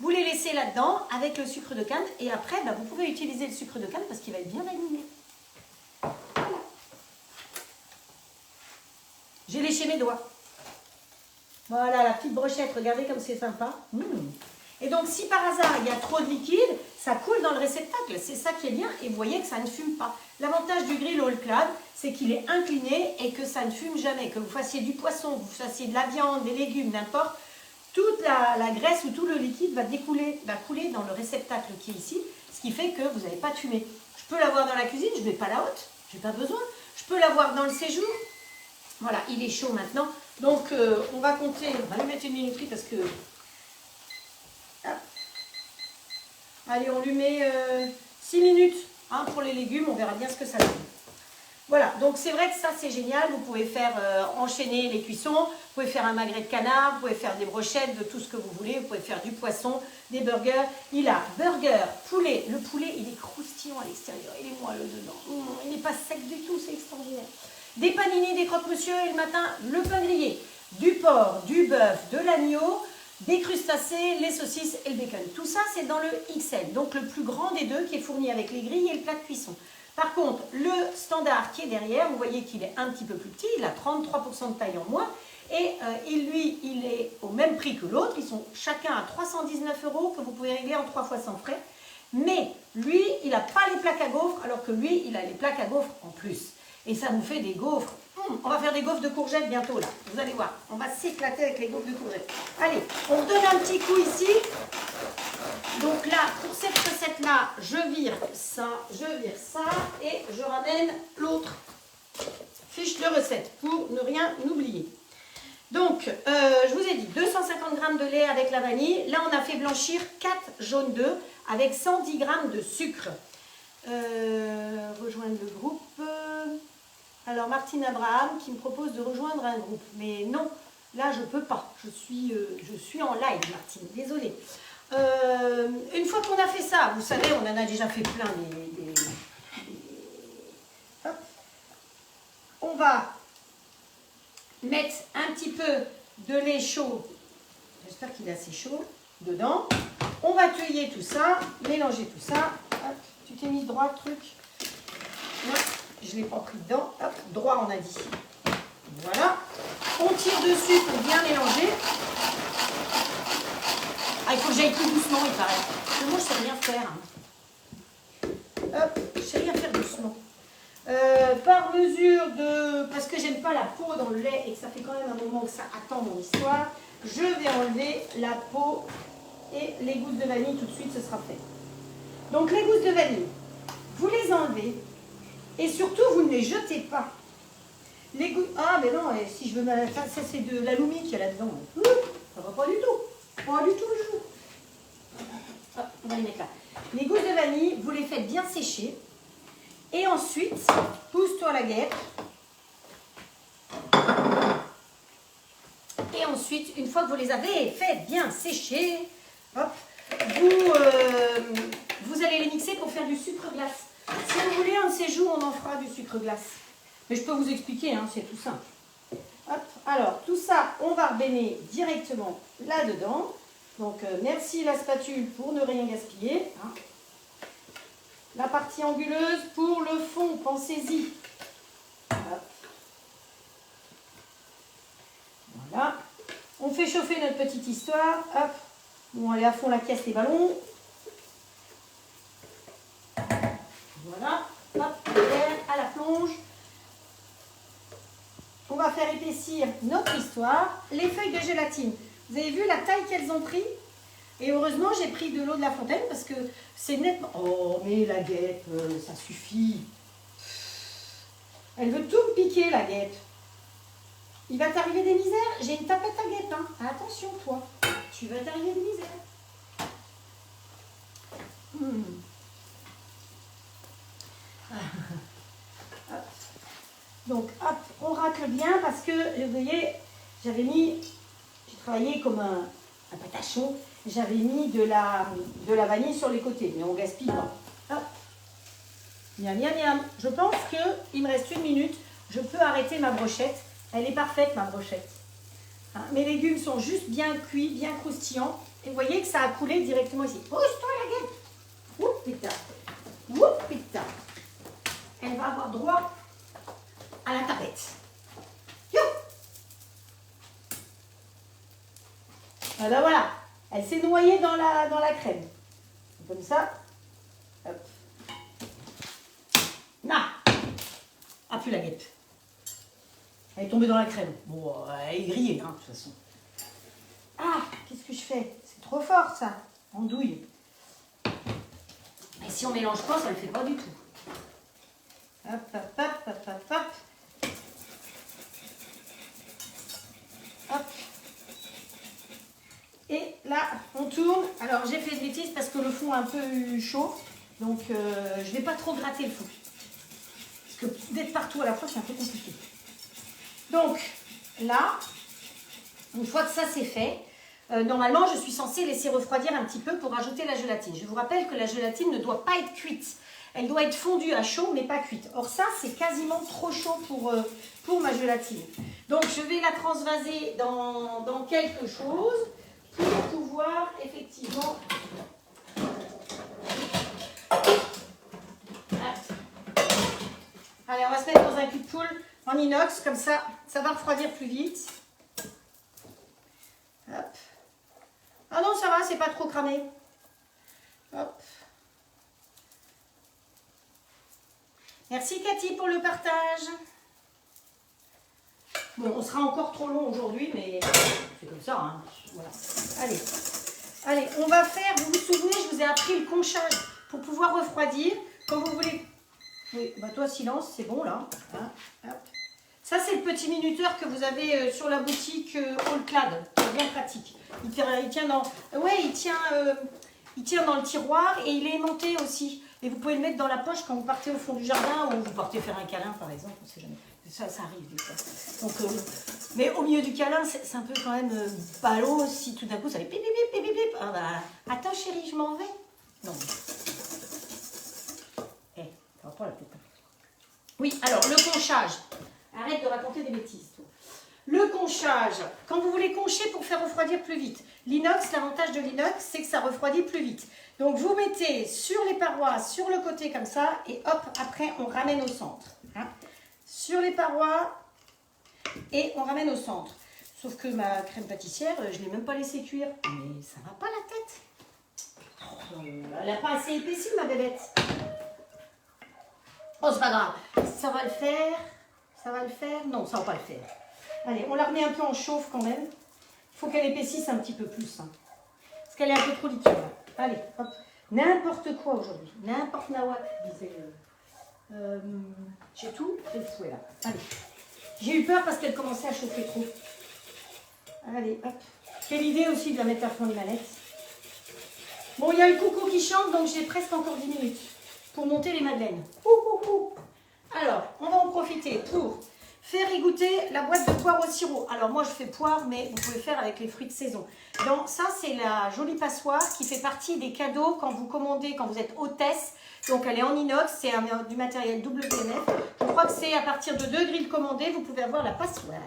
Vous les laissez là-dedans avec le sucre de canne et après, vous pouvez utiliser le sucre de canne parce qu'il va être bien vanillé. Voilà. J'ai léché mes doigts. Voilà, la petite brochette, regardez comme c'est sympa. Et donc, si par hasard, il y a trop de liquide, ça coule dans le réceptacle. C'est ça qui est bien. Et vous voyez que ça ne fume pas. L'avantage du grill all clad, c'est qu'il est incliné et que ça ne fume jamais. Que vous fassiez du poisson, que vous fassiez de la viande, des légumes, n'importe, toute la graisse ou tout le liquide va couler dans le réceptacle qui est ici. Ce qui fait que vous n'allez pas de fumée. Je peux l'avoir dans la cuisine, je ne mets pas la haute. Je n'ai pas besoin. Je peux l'avoir dans le séjour. Voilà, il est chaud maintenant. Donc, on va compter. On va lui mettre une minuterie parce que... Allez, on lui met 6 minutes pour les légumes, on verra bien ce que ça donne. Voilà, donc c'est vrai que ça c'est génial, vous pouvez faire enchaîner les cuissons, vous pouvez faire un magret de canard, vous pouvez faire des brochettes de tout ce que vous voulez, vous pouvez faire du poisson, des burgers. Il a burger, poulet, le poulet il est croustillant à l'extérieur, il est moelleux dedans, il n'est pas sec du tout, c'est extraordinaire. Des panini, des croque-monsieur et le matin, le pain grillé, du porc, du bœuf, de l'agneau, des crustacés, les saucisses et le bacon. Tout ça, c'est dans le XL, donc le plus grand des deux qui est fourni avec les grilles et le plat de cuisson. Par contre, le standard qui est derrière, vous voyez qu'il est un petit peu plus petit, il a 33% de taille en moins. Et il est au même prix que l'autre. Ils sont chacun à 319 € que vous pouvez régler en 3 fois sans frais. Mais lui, il n'a pas les plaques à gaufres, alors que lui, il a les plaques à gaufres en plus. Et ça nous fait des gaufres. On va faire des gaufres de courgettes bientôt là. Vous allez voir, on va s'éclater avec les gaufres de courgettes. Allez, on redonne un petit coup ici. Donc là, pour cette recette-là, je vire ça et je ramène l'autre fiche de recette pour ne rien oublier. Donc, je vous ai dit 250 g de lait avec la vanille. Là, on a fait blanchir 4 jaunes d'œufs avec 110 g de sucre. Rejoindre le groupe. Alors, Martine Abraham qui me propose de rejoindre un groupe. Mais non, là, je ne peux pas. Je suis en live, Martine. Désolée. Une fois qu'on a fait ça, vous savez, on en a déjà fait plein. Hop. On va mettre un petit peu de lait chaud. J'espère qu'il est assez chaud. Dedans. On va cueillir tout ça, mélanger tout ça. Hop. Tu t'es mis droit, truc. Hop. Je ne l'ai pas pris dedans. Hop. Droit, on a dit. Voilà. On tire dessus pour bien mélanger. Ah, il faut que j'aille plus doucement, il paraît. Parce que moi, je ne sais rien faire. Hop. Je ne sais rien faire doucement. Par mesure de... Parce que j'aime pas la peau dans le lait et que ça fait quand même un moment que ça attend mon histoire, je vais enlever la peau et les gousses de vanille tout de suite, ce sera fait. Donc les gousses de vanille, vous les enlevez et surtout vous ne les jetez pas. Les gousses... Ah mais non, si je veux... Ça c'est de l'alumine qu'il y a là-dedans. Ça va pas du tout. Pas du tout le jour. Hop, on va les mettre là. Les gousses de vanille, vous les faites bien sécher. Et ensuite, pousse-toi la guêpe. Et ensuite, une fois que vous les avez fait bien sécher, hop, vous allez les mixer pour faire du sucre glace. Si vous voulez, un de ces jours, on en fera du sucre glace. Mais je peux vous expliquer, hein, c'est tout simple. Hop, alors, tout ça, on va rebaigner directement là-dedans. Donc, merci la spatule pour ne rien gaspiller. Hein. La partie anguleuse pour le fond, pensez-y. Voilà. On fait chauffer notre petite histoire. Hop. Bon, allez à fond la caisse les ballons. Voilà. Hop, à la plonge. On va faire épaissir notre histoire. Les feuilles de gélatine. Vous avez vu la taille qu'elles ont pris? Et heureusement, j'ai pris de l'eau de la fontaine parce que c'est nettement... Oh, mais la guêpe, ça suffit. Elle veut tout me piquer, la guêpe. Il va t'arriver des misères. J'ai une tapette à guêpe. Hein. Attention, toi. Tu vas t'arriver des misères. Hop. Donc, hop, on racle bien parce que, vous voyez, j'avais mis... J'ai travaillé comme un patachon. J'avais mis de la vanille sur les côtés, mais on ne gaspille pas. Hop. Miam, miam, miam. Je pense qu'il me reste 1 minute. Je peux arrêter ma brochette. Elle est parfaite, ma brochette. Hein, mes légumes sont juste bien cuits, bien croustillants. Et vous voyez que ça a coulé directement ici. Pousse-toi la guêpe. Oups, putain. Oups, putain. Elle va avoir droit à la tapette. Yo. Ah ben voilà. Elle s'est noyée dans la crème. Comme ça. Hop. Na. Ah, plus la guêpe. Elle est tombée dans la crème. Bon, elle est grillée, hein, de toute façon. Ah, qu'est-ce que je fais? C'est trop fort, ça. Andouille. Et si on mélange pas, ça ne le fait pas du tout. Hop, hop, hop, hop, hop, hop. Hop. Et là, on tourne. Alors, j'ai fait des bêtises parce que le fond est un peu chaud. Donc, je ne vais pas trop gratter le fond. Parce que d'être partout à la fois, c'est un peu compliqué. Donc, là, une fois que ça c'est fait, normalement, je suis censée laisser refroidir un petit peu pour ajouter la gélatine. Je vous rappelle que la gélatine ne doit pas être cuite. Elle doit être fondue à chaud, mais pas cuite. Or, ça, c'est quasiment trop chaud pour ma gélatine. Donc, je vais la transvaser dans quelque chose pour pouvoir effectivement... Allez, on va se mettre dans un cul de poule en inox, comme ça, ça va refroidir plus vite. Hop. Ah non, ça va, c'est pas trop cramé. Hop. Merci Cathy pour le partage. Bon, on sera encore trop long aujourd'hui, mais c'est comme ça. Hein. Voilà. Allez. Allez, on va faire, vous vous souvenez, je vous ai appris le conchage pour pouvoir refroidir. Quand vous voulez... Oui, bah toi, silence, c'est bon là. Hein, hop. Ça, c'est le petit minuteur que vous avez sur la boutique All Clad. C'est bien pratique. Il tient dans... Ouais, il tient... Il tient dans le tiroir et il est aimanté aussi. Et vous pouvez le mettre dans la poche quand vous partez au fond du jardin ou vous partez faire un câlin par exemple, on ne sait jamais. Ça arrive des fois. Donc, mais au milieu du câlin, c'est un peu quand même ballot si tout d'un coup ça fait pip pip pip pip pip. Ah bah, attends chérie, je m'en vais. Non. Ça va pas la tête. Oui, alors le conchage. Arrête de raconter des bêtises. Toi. Le conchage. Quand vous voulez concher pour faire refroidir plus vite. L'inox, l'avantage de l'inox, c'est que ça refroidit plus vite. Donc vous mettez sur les parois, sur le côté comme ça, et hop, après on ramène au centre. Hein. Sur les parois, et on ramène au centre. Sauf que ma crème pâtissière, je ne l'ai même pas laissée cuire. Mais ça va pas la tête. Elle n'a pas assez épaissi, ma bébête. Oh, c'est pas grave. Ça va le faire. Ça va le faire. Non, ça va pas le faire. Allez, on la remet un peu en chauffe quand même. Il faut qu'elle épaississe un petit peu plus. Hein. Parce qu'elle est un peu trop liquide. Allez, hop. N'importe quoi aujourd'hui. N'importe nawak, disait. J'ai tout. J'ai le fouet là. Allez. J'ai eu peur parce qu'elle commençait à chauffer trop. Allez, hop. Quelle idée aussi de la mettre à fond les manettes. Bon, il y a le coucou qui chante, donc j'ai presque encore 10 minutes pour monter les madeleines. Alors, on va en profiter pour faire égoutter la boîte de poire au sirop. Alors, moi, je fais poire, mais vous pouvez faire avec les fruits de saison. Donc, ça, c'est la jolie passoire qui fait partie des cadeaux quand vous commandez, quand vous êtes hôtesse. Donc, elle est en inox, c'est du matériel WMF. Je crois que c'est à partir de 2 grilles commandées, vous pouvez avoir la passoire.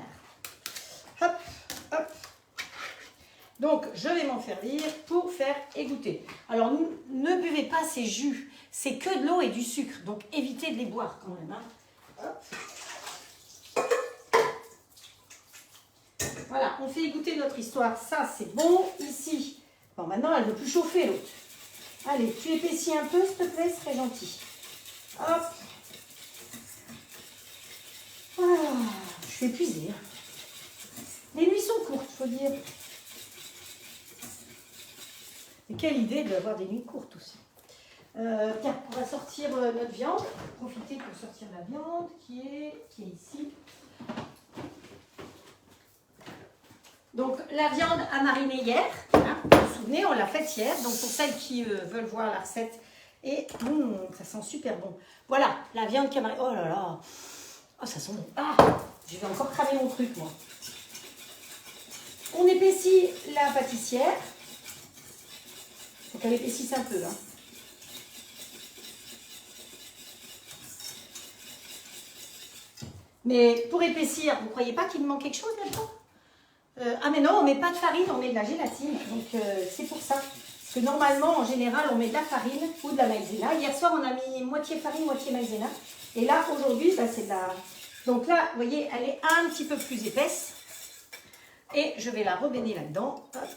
Hop, hop. Donc, je vais m'en servir pour faire égoutter. Alors, ne buvez pas ces jus. C'est que de l'eau et du sucre. Donc, évitez de les boire quand même. Hein. Hop. Voilà, on fait égoutter notre histoire. Ça, c'est bon. Ici, bon, maintenant, elle ne veut plus chauffer, l'autre. Allez, tu épaissis un peu, s'il te plaît, ce serait gentil. Hop. Voilà, je suis épuisée. Les nuits sont courtes, il faut dire. Et quelle idée d'avoir des nuits courtes aussi. Tiens, on va sortir notre viande. Profitez pour sortir la viande qui est ici. Donc, la viande à mariner hier. Hein, vous vous souvenez, on l'a faite hier. Donc, pour celles qui veulent voir la recette. Et ça sent super bon. Voilà, la viande qui a mariné. Oh là là. Oh, ça sent bon. Ah, je vais encore cramer mon truc, moi. On épaissit la pâtissière. Il faut qu'elle épaississe un peu. Hein. Mais pour épaissir, vous ne croyez pas qu'il me manque quelque chose là-dedans? Ah mais non, on ne met pas de farine, on met de la gélatine. Donc c'est pour ça. Parce que normalement, en général, on met de la farine ou de la maïzena. Hier soir, on a mis moitié farine, moitié maïzena. Et là, aujourd'hui, bah, c'est de la... Donc là, vous voyez, elle est un petit peu plus épaisse. Et je vais la rebaigner là-dedans. Hop.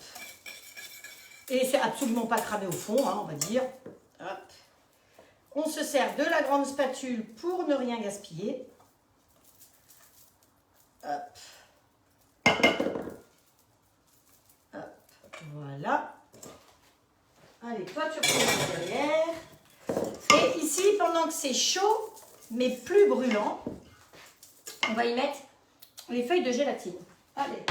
Et c'est absolument pas cramé au fond, hein, on va dire. Hop. On se sert de la grande spatule pour ne rien gaspiller. Hop. Hop. Voilà. Allez, toi tu reprends derrière. Et ici, pendant que c'est chaud, mais plus brûlant, on va y mettre les feuilles de gélatine. Allez.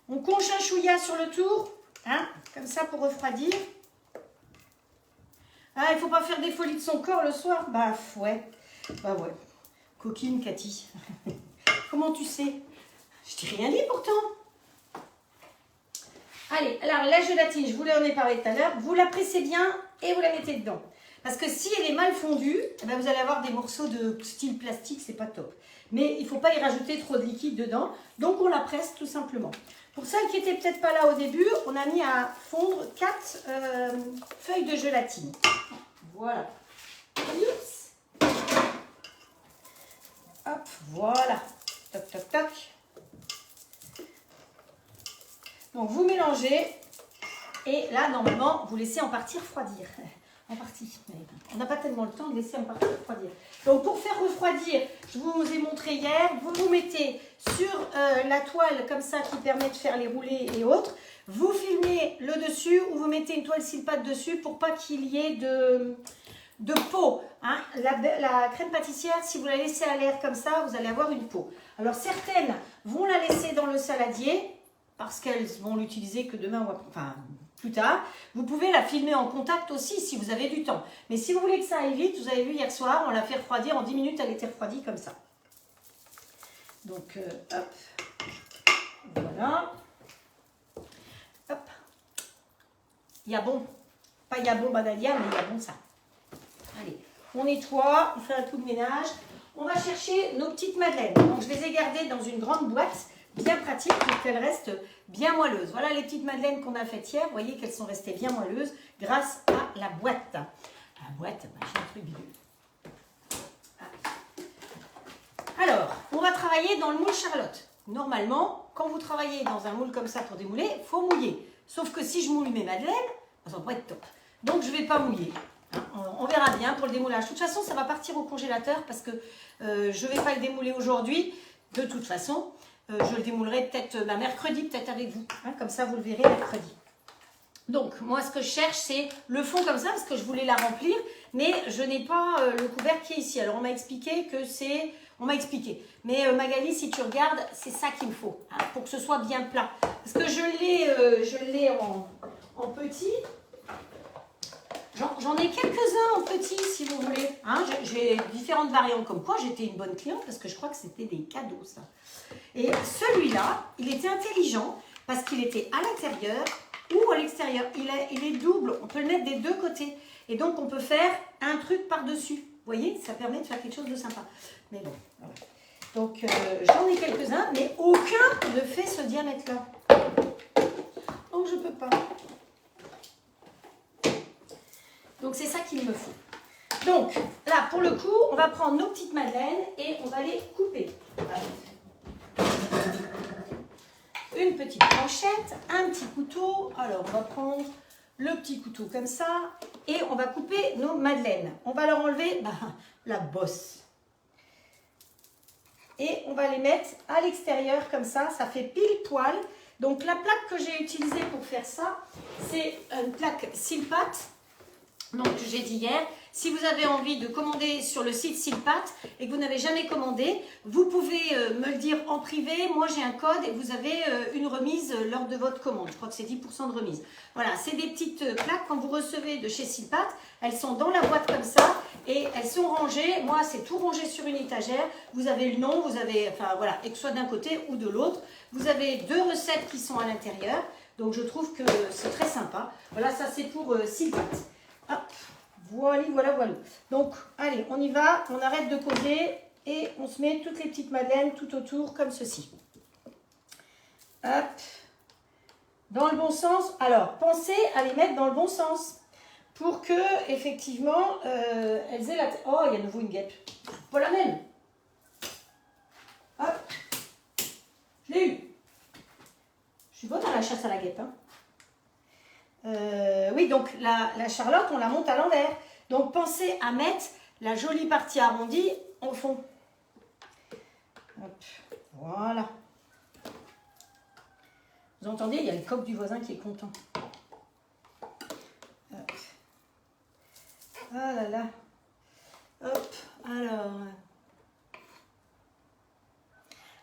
On conche un chouïa sur le tour, hein, comme ça pour refroidir. Ah, il ne faut pas faire des folies de son corps le soir. Bah ouais, bah ouais. Coquine Cathy. Comment tu sais? Je t'ai rien dit pourtant. Allez, alors la gélatine, je vous en ai parlé tout à l'heure. Vous la pressez bien et vous la mettez dedans. Parce que si elle est mal fondue, eh ben vous allez avoir des morceaux de style plastique, c'est pas top. Mais il ne faut pas y rajouter trop de liquide dedans. Donc on la presse tout simplement. Pour celles qui n'étaient peut-être pas là au début, on a mis à fondre 4 feuilles de gélatine. Voilà. Oups. Hop, voilà. Toc, toc, toc. Donc vous mélangez. Et là, normalement, vous laissez en partie refroidir. En partie. On n'a pas tellement le temps de laisser en partie refroidir. Donc pour faire refroidir, je vous ai montré hier, vous vous mettez sur la toile comme ça qui permet de faire les roulés et autres. Vous filmez le dessus ou vous mettez une toile silpate dessus pour pas qu'il y ait de peau. Hein. La crème pâtissière, si vous la laissez à l'air comme ça, vous allez avoir une peau. Alors certaines vont la laisser dans le saladier parce qu'elles vont l'utiliser que demain ou enfin plus tard. Vous pouvez la filmer en contact aussi si vous avez du temps. Mais si vous voulez que ça aille vite, vous avez vu hier soir, on l'a fait refroidir en 10 minutes, elle était refroidie comme ça. Donc hop, voilà. Hop. Il y a bon, pas il y a bon Badalia, mais il y a bon ça. Allez, on nettoie, on fait un coup de ménage. On va chercher nos petites madeleines. Donc je les ai gardées dans une grande boîte, bien pratique pour qu'elles restent bien moelleuses. Voilà les petites madeleines qu'on a faites hier. Vous voyez qu'elles sont restées bien moelleuses grâce à la boîte. La boîte, j'ai un truc bidule. Alors, on va travailler dans le moule Charlotte. Normalement, quand vous travaillez dans un moule comme ça pour démouler, il faut mouiller. Sauf que si je moule mes madeleines, ça va pas être top. Donc je ne vais pas mouiller. On verra bien pour le démoulage. De toute façon, ça va partir au congélateur parce que je ne vais pas le démouler aujourd'hui. De toute façon, je le démoulerai peut-être mercredi, peut-être avec vous. Hein, comme ça, vous le verrez mercredi. Donc, moi, ce que je cherche, c'est le fond comme ça parce que je voulais la remplir. Mais je n'ai pas le couvercle qui est ici. Alors, on m'a expliqué que c'est... On m'a expliqué. Mais Magali, si tu regardes, c'est ça qu'il me faut. Hein, pour que ce soit bien plat. Parce que je l'ai en petit. J'en ai quelques-uns en petit, si vous voulez. Hein, j'ai différentes variantes. Comme quoi, j'étais une bonne cliente parce que je crois que c'était des cadeaux, ça. Et celui-là, il était intelligent parce qu'il était à l'intérieur ou à l'extérieur. Il est double. On peut le mettre des deux côtés. Et donc, on peut faire un truc par-dessus. Vous voyez, ça permet de faire quelque chose de sympa. Mais bon, voilà. Donc, j'en ai quelques-uns, mais aucun ne fait ce diamètre-là. Donc, je ne peux pas. Donc, c'est ça qu'il me faut. Donc, là, pour le coup, on va prendre nos petites madeleines et on va les couper. Une petite planchette, un petit couteau. Alors, on va prendre le petit couteau comme ça et on va couper nos madeleines. On va leur enlever la bosse. Et on va les mettre à l'extérieur comme ça fait pile poil. Donc, la plaque que j'ai utilisée pour faire ça, c'est une plaque Silpat. Donc, j'ai dit hier, si vous avez envie de commander sur le site Silpat et que vous n'avez jamais commandé, vous pouvez me le dire en privé. Moi, j'ai un code et vous avez une remise lors de votre commande. Je crois que c'est 10% de remise. Voilà, c'est des petites plaques quand vous recevez de chez Silpat. Elles sont dans la boîte comme ça et elles sont rangées. Moi, c'est tout rangé sur une étagère. Vous avez le nom, vous avez, enfin voilà, et que ce soit d'un côté ou de l'autre. Vous avez 2 recettes qui sont à l'intérieur. Donc, je trouve que c'est très sympa. Voilà, ça c'est pour Silpat. Hop, voilà. Donc, allez, on y va, on arrête de causer et on se met toutes les petites madeleines tout autour comme ceci. Hop, dans le bon sens. Alors, pensez à les mettre dans le bon sens pour que, effectivement, elles aient la... Oh, il y a de nouveau une guêpe. Pas la même. Hop, je l'ai eu. Je suis bonne à la chasse à la guêpe, hein. Oui, donc la Charlotte, on la monte à l'envers. Donc, pensez à mettre la jolie partie arrondie au fond. Hop, voilà. Vous entendez, il y a le coq du voisin qui est content. Hop. Ah là là. Hop,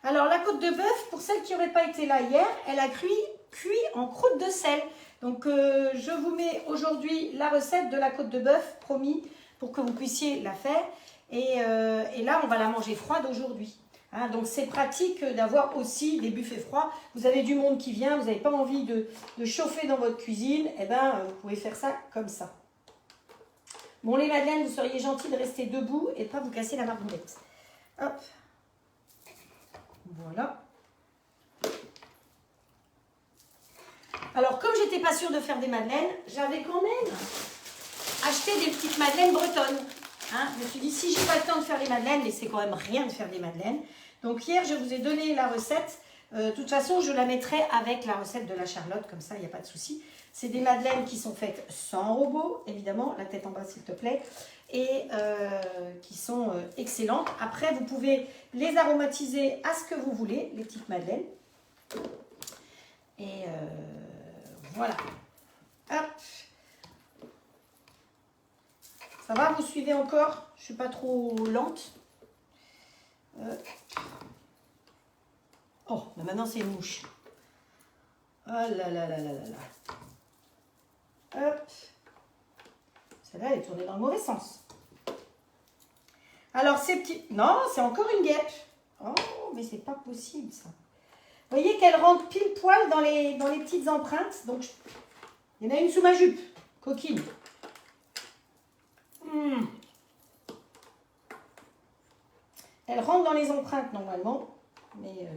alors la côte de bœuf, pour celles qui n'auraient pas été là hier, elle a cuit en croûte de sel. Donc, je vous mets aujourd'hui la recette de la côte de bœuf, promis, pour que vous puissiez la faire. Et là, on va la manger froide aujourd'hui. Hein, donc, c'est pratique d'avoir aussi des buffets froids. Vous avez du monde qui vient, vous n'avez pas envie de chauffer dans votre cuisine. Eh bien, vous pouvez faire ça comme ça. Bon, les madeleines, vous seriez gentils de rester debout et de ne pas vous casser la marmoulette. Hop. Voilà. Alors, comme j'étais pas sûre de faire des madeleines, j'avais quand même acheté des petites madeleines bretonnes. Hein, je me suis dit, si j'ai pas le temps de faire les madeleines, mais c'est quand même rien de faire des madeleines. Donc, hier, je vous ai donné la recette. De toute façon, je la mettrai avec la recette de la Charlotte, comme ça, il n'y a pas de souci. C'est des madeleines qui sont faites sans robot, évidemment, la tête en bas, s'il te plaît, et qui sont excellentes. Après, vous pouvez les aromatiser à ce que vous voulez, les petites madeleines. Et voilà. Hop. Ça va, vous suivez encore? Je ne suis pas trop lente. Oh, bah maintenant c'est une mouche. Oh là là là là là là. Hop. Celle-là, elle est tournée dans le mauvais sens. Alors, ces petits... Non, c'est encore une guêpe. Oh, mais c'est pas possible, ça. Vous voyez qu'elle rentre pile poil dans les petites empreintes. Donc, il y en a une sous ma jupe. Coquine. Elle rentre dans les empreintes, normalement. Mais,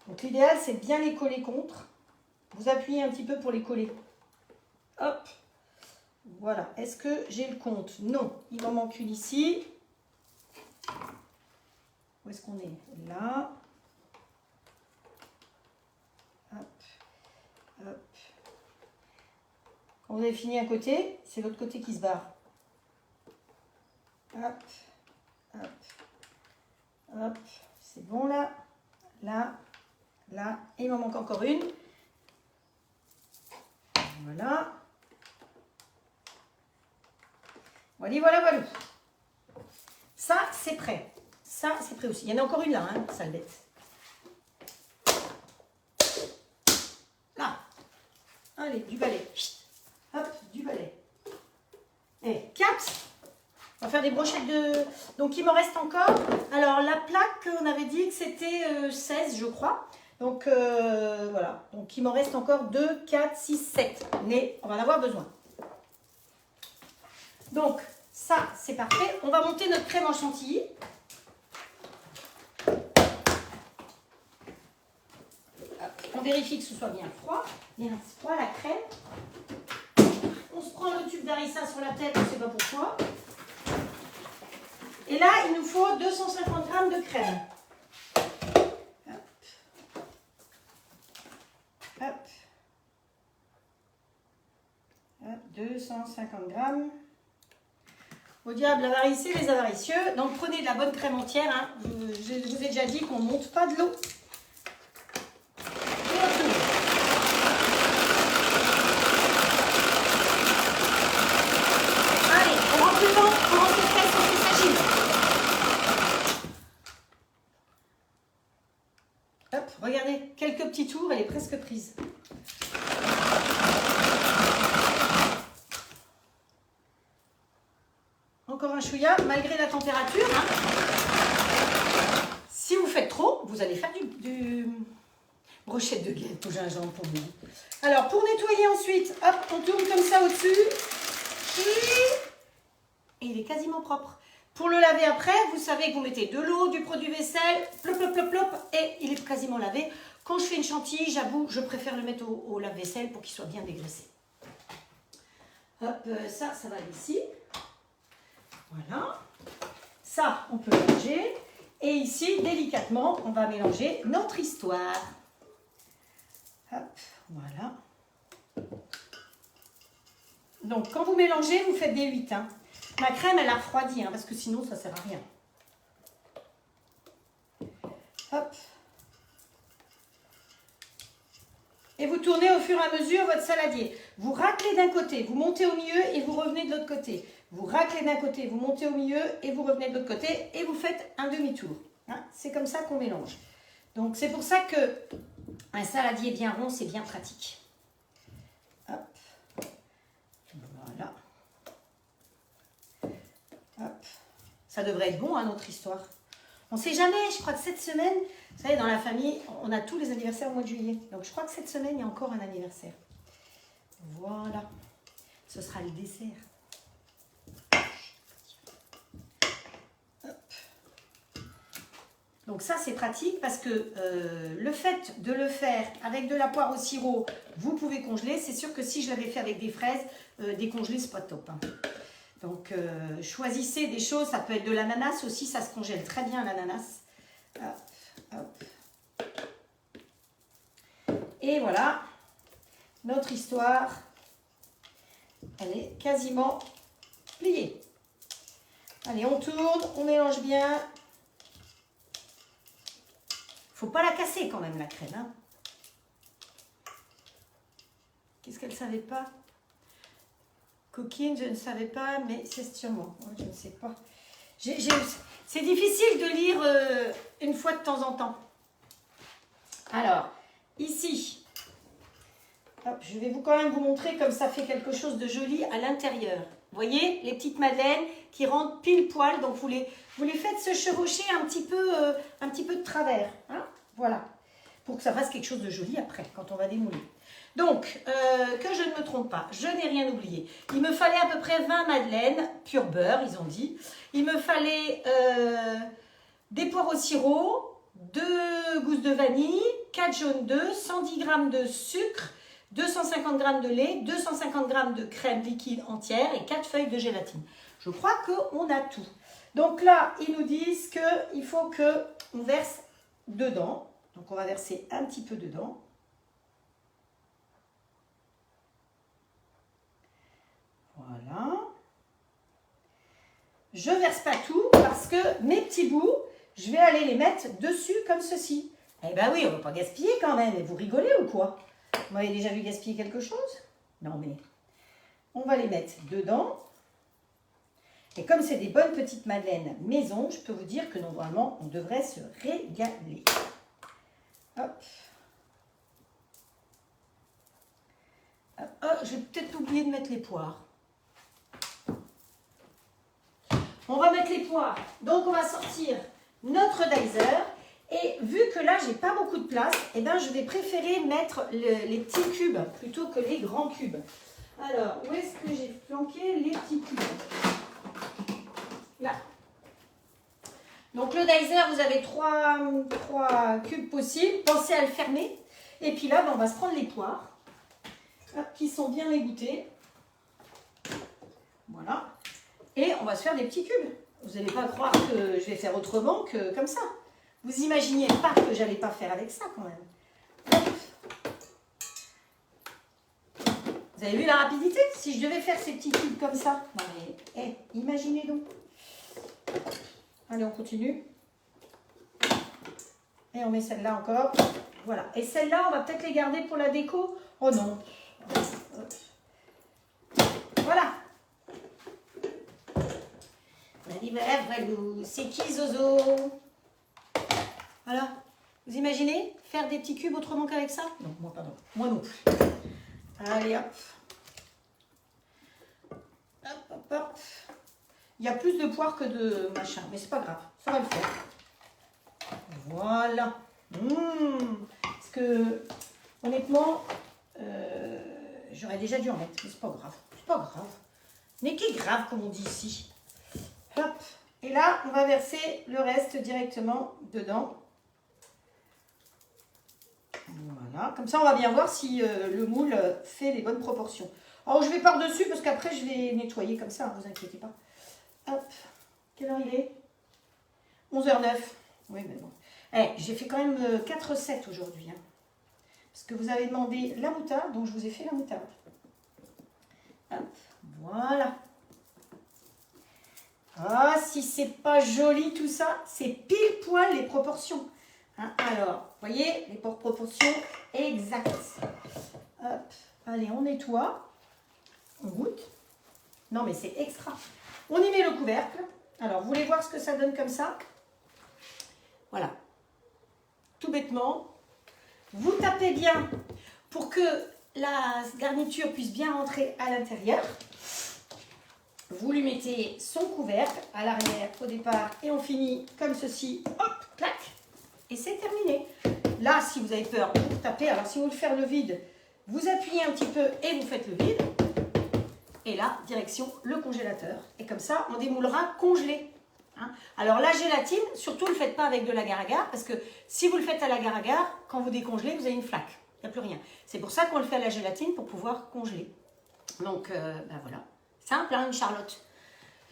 donc, l'idéal, c'est de bien les coller contre. Vous appuyez un petit peu pour les coller. Hop. Voilà. Est-ce que j'ai le compte? Non. Il m'en manque une ici. Où est-ce qu'on est? Là. Hop. Hop. Quand vous avez fini un côté, c'est l'autre côté qui se barre. Hop. Hop. Hop. C'est bon là. Là. Là. Et il m'en manque encore une. Voilà. Voilà, voilà, voilà. Ça, c'est prêt. Ça, c'est prêt aussi. Il y en a encore une là, hein, sale bête. Là. Allez, du balai. Hop, du balai. Et 4. On va faire des brochettes de... Donc, il me reste encore... Alors, la plaque, on avait dit que c'était 16, je crois. Donc, voilà. Donc, il m'en reste encore 2, 4, 6, 7. Mais on va en avoir besoin. Donc, ça, c'est parfait. On va monter notre crème en chantilly. On vérifie que ce soit bien froid. Bien froid, la crème. On se prend le tube d'harissa sur la tête, on ne sait pas pourquoi. Et là, il nous faut 250 g de crème. Hop. Hop. Hop. 250 g. Au diable, avaricieux, les avaricieux. Donc, prenez de la bonne crème entière. Hein. Je vous ai déjà dit qu'on ne monte pas de l'eau. Hop, regardez, quelques petits tours, elle est presque prise. Encore un chouïa, malgré la température. Hein. Si vous faites trop, vous allez faire du brochette de guêpe au gingembre pour vous. Alors, pour nettoyer ensuite, hop, on tourne comme ça au-dessus. Et il est quasiment propre. Pour le laver après, vous savez que vous mettez de l'eau, du produit vaisselle, plop, plop, plop, plop, et il est quasiment lavé. Quand je fais une chantilly, j'avoue, je préfère le mettre au lave-vaisselle pour qu'il soit bien dégraissé. Hop, ça va ici. Voilà. Ça, on peut mélanger. Et ici, délicatement, on va mélanger notre histoire. Hop, voilà. Donc, quand vous mélangez, vous faites des 8. Hein. Ma crème, elle a refroidi, hein, parce que sinon, ça ne sert à rien. Hop. Et vous tournez au fur et à mesure votre saladier. Vous raclez d'un côté, vous montez au milieu et vous revenez de l'autre côté. Vous raclez d'un côté, vous montez au milieu et vous revenez de l'autre côté et vous faites un demi-tour. Hein, c'est comme ça qu'on mélange. Donc, c'est pour ça que un saladier bien rond, c'est bien pratique. Hop. Voilà. Hop. Ça devrait être bon, hein, notre histoire. On ne sait jamais, je crois que cette semaine, vous savez, dans la famille, on a tous les anniversaires au mois de juillet. Donc, je crois que cette semaine, il y a encore un anniversaire. Voilà. Ce sera le dessert. Hop. Donc, ça, c'est pratique parce que le fait de le faire avec de la poire au sirop, vous pouvez congeler. C'est sûr que si je l'avais fait avec des fraises, décongeler, c'est pas top. Hein. Donc, choisissez des choses. Ça peut être de l'ananas aussi. Ça se congèle très bien, l'ananas. Hop, hop. Et voilà. Notre histoire, elle est quasiment pliée. Allez, on tourne. On mélange bien. Faut pas la casser quand même, la crème. Hein. Qu'est-ce qu'elle savait pas? Coquine, je ne savais pas, mais c'est sûrement. Je ne sais pas. C'est difficile de lire une fois de temps en temps. Alors, ici, hop, je vais quand même vous montrer comme ça fait quelque chose de joli à l'intérieur. Vous voyez, les petites madeleines qui rentrent pile poil. Donc, vous les faites se chevaucher un petit peu de travers. Hein, voilà. Pour que ça fasse quelque chose de joli après, quand on va démouler. Donc, que je ne me trompe pas, je n'ai rien oublié. Il me fallait à peu près 20 madeleines, pur beurre, ils ont dit. Il me fallait des poires au sirop, 2 gousses de vanille, 4 jaunes d'œufs, 110 g de sucre, 250 g de lait, 250 g de crème liquide entière et 4 feuilles de gélatine. Je crois qu'on a tout. Donc là, ils nous disent qu'il faut qu'on verse dedans. Donc on va verser un petit peu dedans. Voilà. Je ne verse pas tout parce que mes petits bouts, je vais aller les mettre dessus comme ceci. Eh bien oui, on ne va pas gaspiller quand même. Et vous rigolez ou quoi? Vous m'avez déjà vu gaspiller quelque chose? Non mais, on va les mettre dedans. Et comme c'est des bonnes petites madeleines maison, je peux vous dire que normalement, on devrait se régaler. Hop. Oh, j'ai peut-être oublié de mettre les poires. On va mettre les poires. Donc, on va sortir notre dicer. Et vu que là, j'ai pas beaucoup de place, eh ben, je vais préférer mettre les petits cubes plutôt que les grands cubes. Alors, où est-ce que j'ai planqué les petits cubes? Là. Donc, le dicer, vous avez trois cubes possibles. Pensez à le fermer. Et puis là, ben, on va se prendre les poires qui sont bien égouttées. Voilà. Et on va se faire des petits cubes. Vous n'allez pas croire que je vais faire autrement que comme ça. Vous imaginiez pas que j'allais pas faire avec ça quand même. Hop. Vous avez vu la rapidité? Si je devais faire ces petits cubes comme ça. Non mais, imaginez donc. Allez, on continue. Et on met celle-là encore. Voilà. Et celle-là, on va peut-être les garder pour la déco. Oh non. Voilà. C'est qui Zozo? Voilà. Vous imaginez faire des petits cubes autrement qu'avec ça? Non, moi pardon. Moi non plus. Allez hop. Hop, hop, hop. Il y a plus de poires que de machin, mais c'est pas grave. Ça va le faire. Voilà. Parce que, honnêtement, j'aurais déjà dû en mettre, mais c'est pas grave. C'est pas grave. Mais qui est grave, comme on dit ici. Hop. Et là, on va verser le reste directement dedans. Voilà. Comme ça, on va bien voir si le moule fait les bonnes proportions. Alors, je vais par-dessus parce qu'après, je vais nettoyer comme ça, ne vous inquiétez pas. Hop. Quelle heure il est? 11h09. Oui, mais bon. J'ai fait quand même 4 recettes aujourd'hui. Hein. Parce que vous avez demandé la moutarde, donc je vous ai fait la moutarde. Hop. Voilà. Ah, si c'est pas joli tout ça, c'est pile poil les proportions. Hein, alors, vous voyez, les proportions exactes. Hop, allez, on nettoie. On goûte. Non, mais c'est extra. On y met le couvercle. Alors, vous voulez voir ce que ça donne comme ça? Voilà. Tout bêtement. Vous tapez bien pour que la garniture puisse bien rentrer à l'intérieur. Vous lui mettez son couvercle à l'arrière au départ et on finit comme ceci, hop, clac, et c'est terminé. Là, si vous avez peur, vous tapez. Alors, si vous voulez faire le vide, vous appuyez un petit peu et vous faites le vide. Et là, direction le congélateur. Et comme ça, on démoulera congelé. Hein. Alors, la gélatine, surtout, ne le faites pas avec de l'agar-agar parce que si vous le faites à l'agar-agar, quand vous décongelez, vous avez une flaque. Il n'y a plus rien. C'est pour ça qu'on le fait à la gélatine pour pouvoir congeler. Donc, ben voilà. Simple, hein, une charlotte.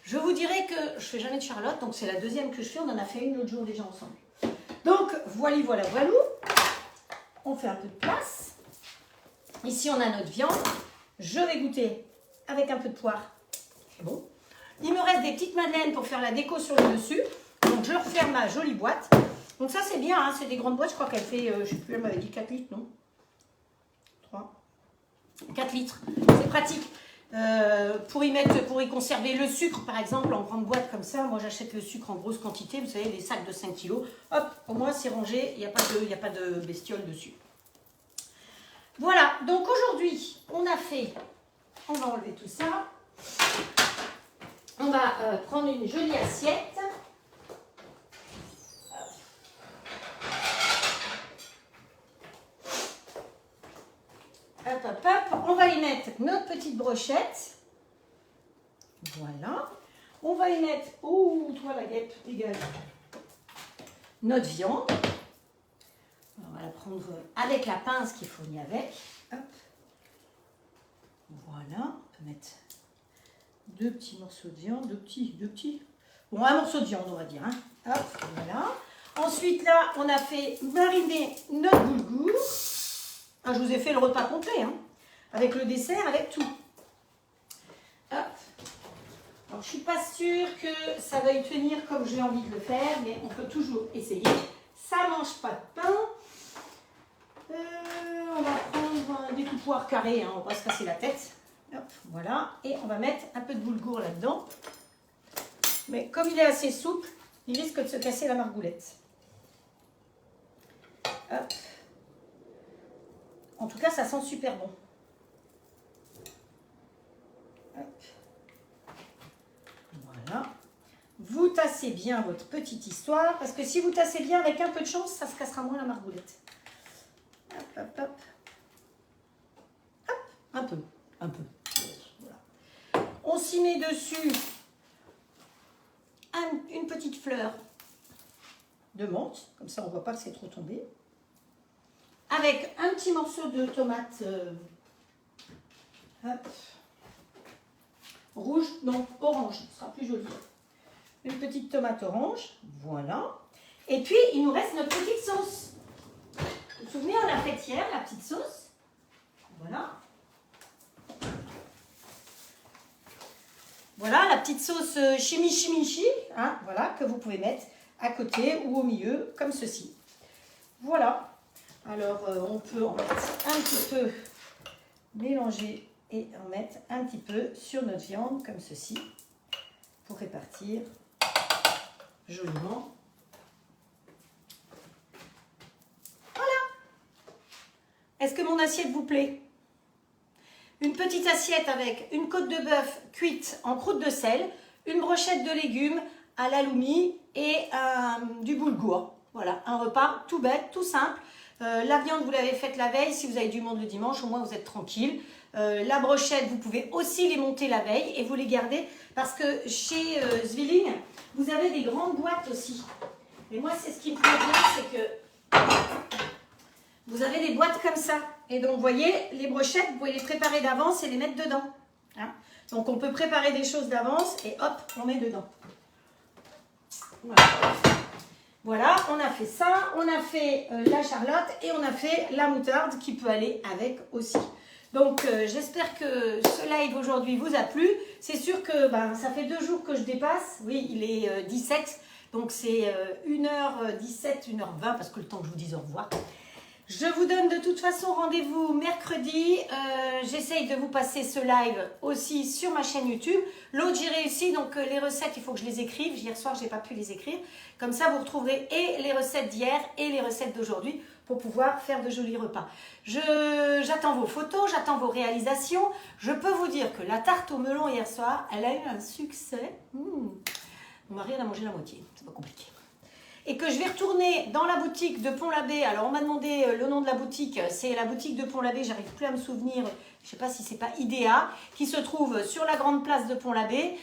Je vous dirais que je ne fais jamais de charlotte, donc c'est la deuxième que je fais. On en a fait une l'autre jour déjà ensemble. Donc, voilà. On fait un peu de place. Ici, on a notre viande. Je vais goûter avec un peu de poire. C'est bon. Il me reste des petites madeleines pour faire la déco sur le dessus. Donc, je referme ma jolie boîte. Donc, ça, c'est bien. Hein, c'est des grandes boîtes. Je crois qu'elle fait, je ne sais plus, elle m'avait dit 4 litres, non? 3. 4 litres. C'est pratique. Pour y conserver le sucre, par exemple, en grande boîte comme ça. Moi, j'achète le sucre en grosse quantité. Vous savez, les sacs de 5 kg. Hop, au moins, c'est rangé. Il n'y a pas de bestiole dessus. Voilà. Donc, aujourd'hui, on va enlever tout ça. On va prendre une jolie assiette. Hop, hop, hop. On va y mettre notre petite brochette. Voilà. On va y mettre, oh, toi la guêpe, dégage, notre viande. On va la prendre avec la pince qui est fournie avec. Hop. Voilà. On peut mettre 2 petits morceaux de viande, 2 petits. Bon, un morceau de viande, on va dire. Hein. Hop, voilà. Ensuite, là, on a fait mariner notre boulgour. Ah, je vous ai fait le repas complet, hein, avec le dessert, avec tout. Hop. Alors, je ne suis pas sûre que ça va y tenir comme j'ai envie de le faire, mais on peut toujours essayer. Ça ne mange pas de pain. On va prendre un découpoir carré, hein, on va se casser la tête. Hop, voilà. Et on va mettre un peu de boulgour là-dedans. Mais comme il est assez souple, il risque de se casser la margoulette. Hop. En tout cas, ça sent super bon. Hop. Voilà. Vous tassez bien votre petite histoire, parce que si vous tassez bien avec un peu de chance, ça se cassera moins la margoulette. Hop, hop, hop. Hop, un peu. Voilà. On s'y met dessus une petite fleur de menthe, comme ça on ne voit pas que c'est trop tombé. Avec un petit morceau de tomate rouge, non, orange, ce sera plus joli. Une petite tomate orange, voilà. Et puis, il nous reste notre petite sauce. Vous vous souvenez, on a fait hier la petite sauce. Voilà. Voilà, la petite sauce chimichimichi, hein, voilà, que vous pouvez mettre à côté ou au milieu, comme ceci. Voilà. Alors, on peut en mettre un petit peu, mélanger et en mettre un petit peu sur notre viande, comme ceci, pour répartir joliment. Voilà. Est-ce que mon assiette vous plaît? Une petite assiette avec une côte de bœuf cuite en croûte de sel, une brochette de légumes à l'aloumi et du boulgour. Voilà, un repas tout bête, tout simple. La viande, vous l'avez faite la veille. Si vous avez du monde le dimanche, au moins vous êtes tranquille. La brochette, vous pouvez aussi les monter la veille et vous les gardez parce que chez Zwilling, vous avez des grandes boîtes aussi. Et moi, c'est ce qui me plaît bien, c'est que vous avez des boîtes comme ça. Et donc, vous voyez, les brochettes, vous pouvez les préparer d'avance et les mettre dedans. Hein, donc, on peut préparer des choses d'avance et hop, on met dedans. Voilà. Voilà, on a fait ça, on a fait la charlotte et on a fait la moutarde qui peut aller avec aussi. Donc, j'espère que ce live aujourd'hui vous a plu. C'est sûr que ça fait 2 jours que je dépasse. Oui, il est 17, donc c'est 1h17, 1h20 parce que le temps que je vous dise au revoir. Je vous donne de toute façon rendez-vous mercredi. J'essaye de vous passer ce live aussi sur ma chaîne YouTube. L'autre, j'ai réussi, donc les recettes, il faut que je les écrive. Hier soir, je n'ai pas pu les écrire. Comme ça, vous retrouverez et les recettes d'hier et les recettes d'aujourd'hui pour pouvoir faire de jolis repas. J'attends vos photos, j'attends vos réalisations. Je peux vous dire que la tarte au melon hier soir, elle a eu un succès. Mon mari en a mangé la moitié, c'est pas compliqué. Et que je vais retourner dans la boutique de Pont-l'Abbé. Alors, on m'a demandé le nom de la boutique. C'est la boutique de Pont-l'Abbé, j'arrive plus à me souvenir. Je ne sais pas si c'est pas Idéa, qui se trouve sur la grande place de Pont-l'Abbé,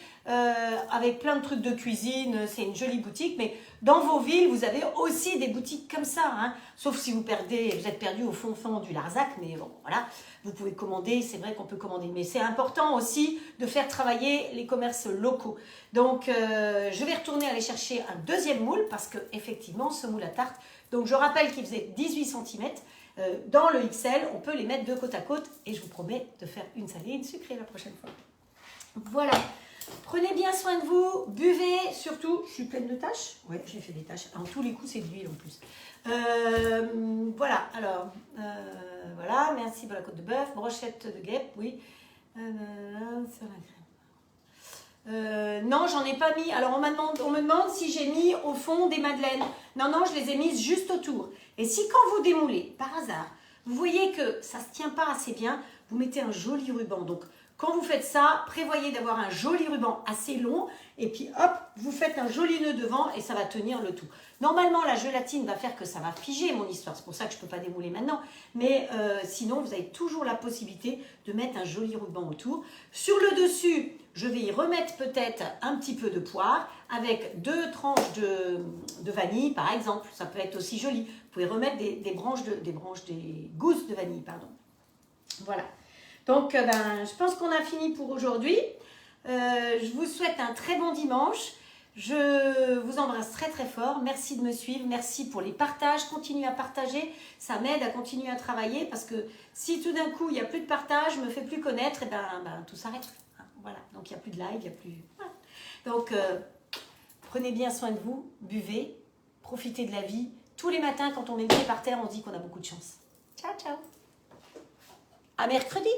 avec plein de trucs de cuisine. C'est une jolie boutique, mais dans vos villes, vous avez aussi des boutiques comme ça. Hein. Sauf si vous êtes perdu au fond du Larzac, mais bon, voilà. Vous pouvez commander, c'est vrai qu'on peut commander, mais c'est important aussi de faire travailler les commerces locaux. Donc, je vais retourner aller chercher un deuxième moule parce que effectivement, ce moule à tarte, donc je rappelle qu'il faisait 18 cm. Dans le XL, on peut les mettre de côte à côte et je vous promets de faire une salée et une sucrée la prochaine fois. Voilà. Prenez bien soin de vous, buvez surtout. Je suis pleine de taches. Oui, j'ai fait des taches. En tous les coups, c'est de l'huile en plus. Voilà, alors, voilà, merci pour la côte de bœuf, brochette de guêpe, oui. Sur la crème. Non, j'en ai pas mis. Alors, on me demande si j'ai mis au fond des madeleines. Non, non, je les ai mises juste autour. Et si quand vous démoulez, par hasard, vous voyez que ça ne se tient pas assez bien, vous mettez un joli ruban. Donc, quand vous faites ça, prévoyez d'avoir un joli ruban assez long et puis hop, vous faites un joli nœud devant et ça va tenir le tout. Normalement, la gélatine va faire que ça va figer mon histoire. C'est pour ça que je ne peux pas démouler maintenant. Mais sinon, vous avez toujours la possibilité de mettre un joli ruban autour. Sur le dessus, je vais y remettre peut-être un petit peu de poire avec 2 tranches de vanille, par exemple. Ça peut être aussi joli. Vous pouvez remettre des gousses de vanille, pardon. Voilà. Donc, je pense qu'on a fini pour aujourd'hui. Je vous souhaite un très bon dimanche. Je vous embrasse très très fort. Merci de me suivre. Merci pour les partages. Continuez à partager. Ça m'aide à continuer à travailler parce que si tout d'un coup, il n'y a plus de partage, je ne me fais plus connaître, et tout s'arrête. Voilà. Donc, il n'y a plus de live, il n'y a plus... Voilà. Donc, prenez bien soin de vous. Buvez. Profitez de la vie. Tous les matins, quand on met le pied par terre, on se dit qu'on a beaucoup de chance. Ciao, ciao. À mercredi.